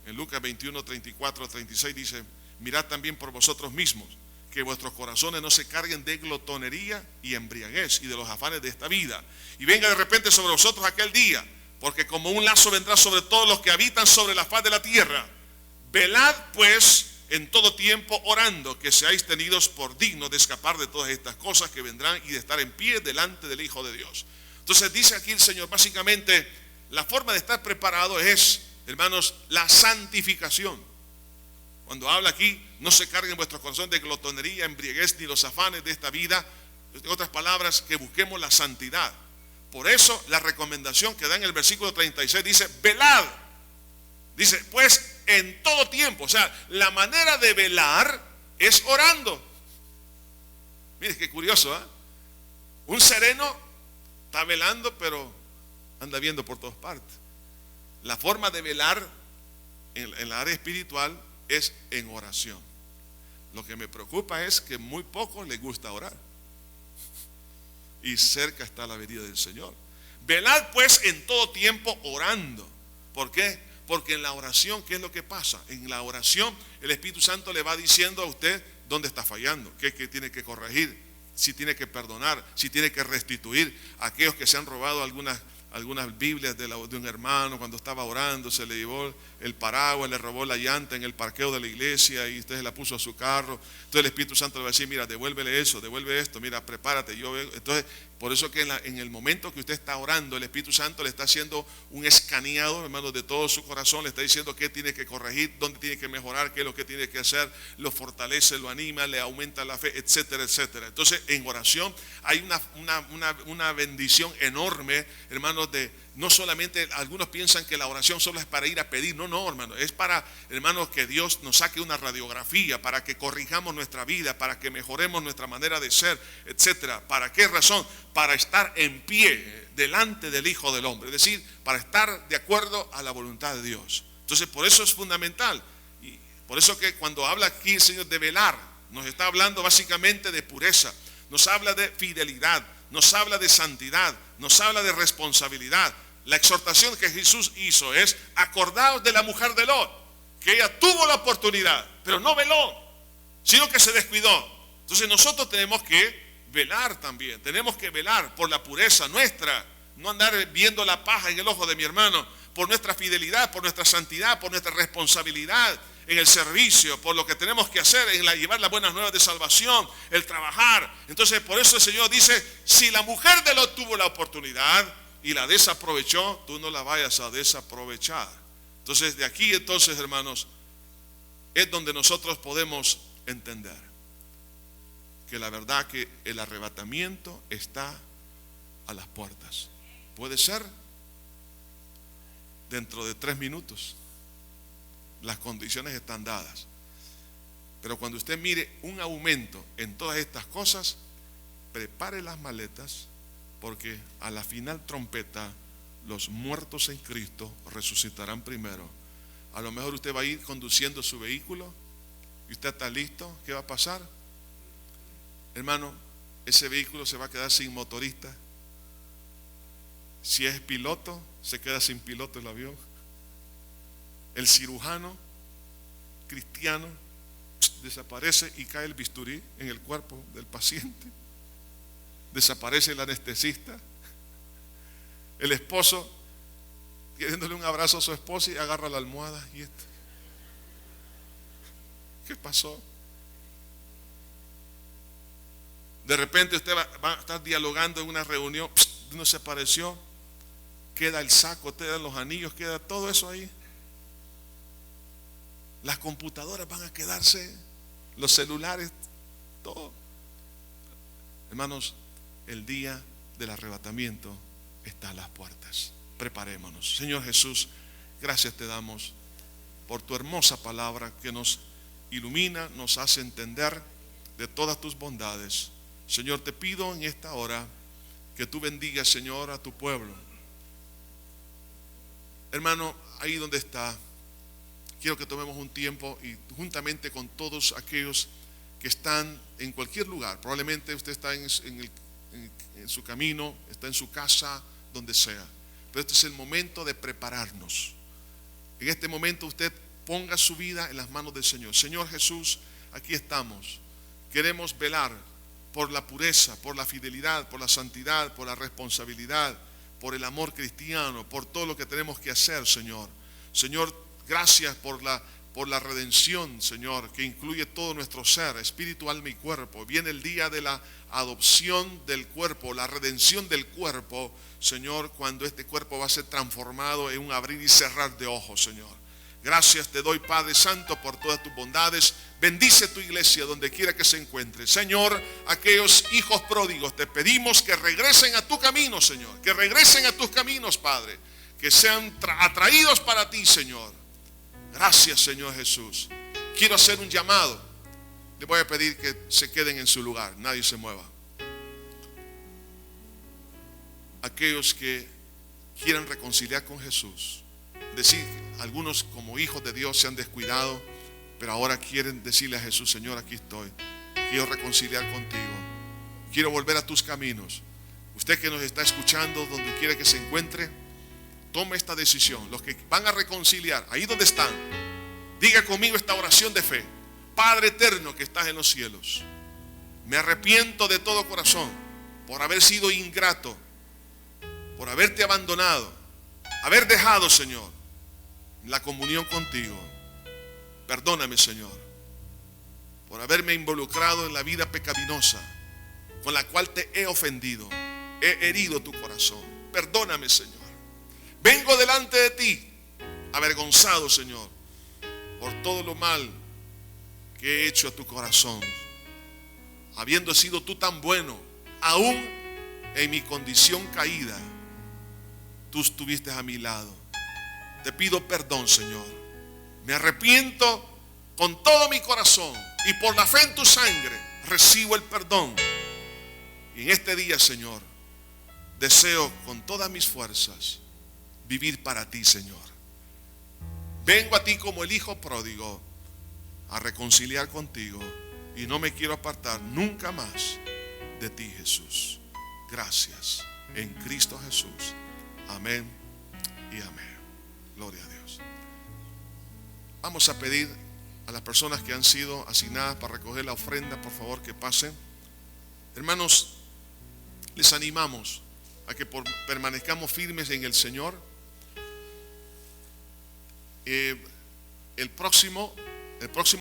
En Lucas 21, 34, 36 dice: mirad también por vosotros mismos, que vuestros corazones no se carguen de glotonería y embriaguez y de los afanes de esta vida, y venga de repente sobre vosotros aquel día, porque como un lazo vendrá sobre todos los que habitan sobre la faz de la tierra. Velad pues en todo tiempo orando, que seáis tenidos por dignos de escapar de todas estas cosas que vendrán y de estar en pie delante del Hijo de Dios. Entonces dice aquí el Señor, básicamente, la forma de estar preparado es, hermanos, la santificación. Cuando habla aquí, no se carguen vuestros corazones de glotonería, embriaguez ni los afanes de esta vida. En otras palabras, que busquemos la santidad. Por eso la recomendación que da en el versículo 36 dice: velad. Dice, pues en todo tiempo. O sea, la manera de velar es orando. Mire qué curioso, ¿eh? Un sereno está velando, pero anda viendo por todas partes. La forma de velar en la área espiritual es en oración. Lo que me preocupa es que muy pocos les gusta orar. Y cerca está la venida del Señor. Velad pues en todo tiempo orando. ¿Por qué? Porque en la oración, ¿qué es lo que pasa? En la oración el Espíritu Santo le va diciendo a usted dónde está fallando, qué tiene que corregir, si tiene que perdonar, si tiene que restituir a aquellos que se han robado algunas Biblias de un hermano. Cuando estaba orando se le llevó el paraguas, le robó la llanta en el parqueo de la iglesia y usted se la puso a su carro. Entonces el Espíritu Santo le va a decir: mira, devuélvele eso, devuelve esto, mira, prepárate, yo veo. Entonces, por eso que en el momento que usted está orando, el Espíritu Santo le está haciendo un escaneado, hermanos, de todo su corazón. Le está diciendo qué tiene que corregir, dónde tiene que mejorar, qué es lo que tiene que hacer. Lo fortalece, lo anima, le aumenta la fe, etcétera, etcétera. Entonces en oración hay una bendición enorme, hermanos. No solamente algunos piensan que la oración solo es para ir a pedir. No, hermano, es para, hermanos, que Dios nos saque una radiografía, para que corrijamos nuestra vida, para que mejoremos nuestra manera de ser, etcétera. ¿Para qué razón? Para estar en pie delante del Hijo del Hombre, es decir, para estar de acuerdo a la voluntad de Dios. Entonces, por eso es fundamental, y por eso que cuando habla aquí el Señor de velar, nos está hablando básicamente de pureza, nos habla de fidelidad, nos habla de santidad, nos habla de responsabilidad. La exhortación que Jesús hizo es: acordaos de la mujer de Lot, que ella tuvo la oportunidad, pero no veló, sino que se descuidó. Entonces nosotros tenemos que velar también, tenemos que velar por la pureza nuestra, no andar viendo la paja en el ojo de mi hermano, por nuestra fidelidad, por nuestra santidad, por nuestra responsabilidad en el servicio, por lo que tenemos que hacer en llevar las buenas nuevas de salvación, el trabajar. Entonces por eso el Señor dice: si la mujer de Lot tuvo la oportunidad y la desaprovechó, tú no la vayas a desaprovechar. Entonces, de aquí entonces, hermanos, es donde nosotros podemos entender que la verdad que el arrebatamiento está a las puertas. Puede ser dentro de 3 minutos. Las condiciones están dadas. Pero cuando usted mire un aumento en todas estas cosas, prepare las maletas, porque a la final trompeta los muertos en Cristo resucitarán primero. A lo mejor usted va a ir conduciendo su vehículo y usted está listo. ¿Qué va a pasar? Hermano, ese vehículo se va a quedar sin motorista. Si es piloto, se queda sin piloto el avión. El cirujano cristiano desaparece y cae el bisturí en el cuerpo del paciente. Desaparece el anestesista. El esposo queriéndole un abrazo a su esposa y agarra la almohada y esto. ¿Qué pasó? De repente usted va a estar dialogando en una reunión, uno se apareció, queda el saco, quedan los anillos, queda todo eso ahí. Las computadoras van a quedarse, los celulares, todo. Hermanos, el día del arrebatamiento está a las puertas. Preparémonos. Señor Jesús, gracias te damos por tu hermosa palabra que nos ilumina, nos hace entender de todas tus bondades. Señor, te pido en esta hora que tú bendigas, Señor, a tu pueblo. Hermano, ahí donde está, quiero que tomemos un tiempo y juntamente con todos aquellos que están en cualquier lugar, probablemente usted está en su camino, está en su casa, donde sea, pero este es el momento de prepararnos. En este momento usted ponga su vida en las manos del Señor. Señor Jesús, aquí estamos. Queremos velar por la pureza, por la fidelidad, por la santidad, por la responsabilidad, por el amor cristiano, por todo lo que tenemos que hacer, Señor. Señor, gracias por la redención, Señor, que incluye todo nuestro ser, espíritu, alma y cuerpo. Viene el día de la adopción del cuerpo, la redención del cuerpo, Señor, cuando este cuerpo va a ser transformado en un abrir y cerrar de ojos, Señor. Gracias te doy, Padre Santo, por todas tus bondades. Bendice tu iglesia donde quiera que se encuentre. Señor, aquellos hijos pródigos, te pedimos que regresen a tu camino, Señor. Que regresen a tus caminos, Padre. Que sean atraídos para ti, Señor. Gracias, Señor Jesús. Quiero hacer un llamado. Le voy a pedir que se queden en su lugar. Nadie se mueva. Aquellos que quieran reconciliar con Jesús. Decir, algunos como hijos de Dios se han descuidado, pero ahora quieren decirle a Jesús: Señor, aquí estoy. Quiero reconciliar contigo. Quiero volver a tus caminos. Usted que nos está escuchando, donde quiera que se encuentre, tome esta decisión. Los que van a reconciliar, ahí donde están, diga conmigo esta oración de fe. Padre eterno que estás en los cielos, me arrepiento de todo corazón por haber sido ingrato, por haberte abandonado, haber dejado, Señor, la comunión contigo. Perdóname, Señor, por haberme involucrado en la vida pecaminosa con la cual te he ofendido, he herido tu corazón. Perdóname, Señor. Vengo delante de ti, avergonzado, Señor, por todo lo mal que he hecho a tu corazón. Habiendo sido tú tan bueno, aún en mi condición caída, tú estuviste a mi lado. Te pido perdón, Señor. Me arrepiento con todo mi corazón y por la fe en tu sangre recibo el perdón. Y en este día, Señor, deseo con todas mis fuerzas vivir para ti, Señor. Vengo a ti como el hijo pródigo a reconciliar contigo y no me quiero apartar nunca más de ti, Jesús. Gracias en Cristo Jesús. Amén y amén. Gloria a Dios. Vamos a pedir a las personas que han sido asignadas para recoger la ofrenda, por favor, que pasen. Hermanos, les animamos a que permanezcamos firmes en el Señor. El próximo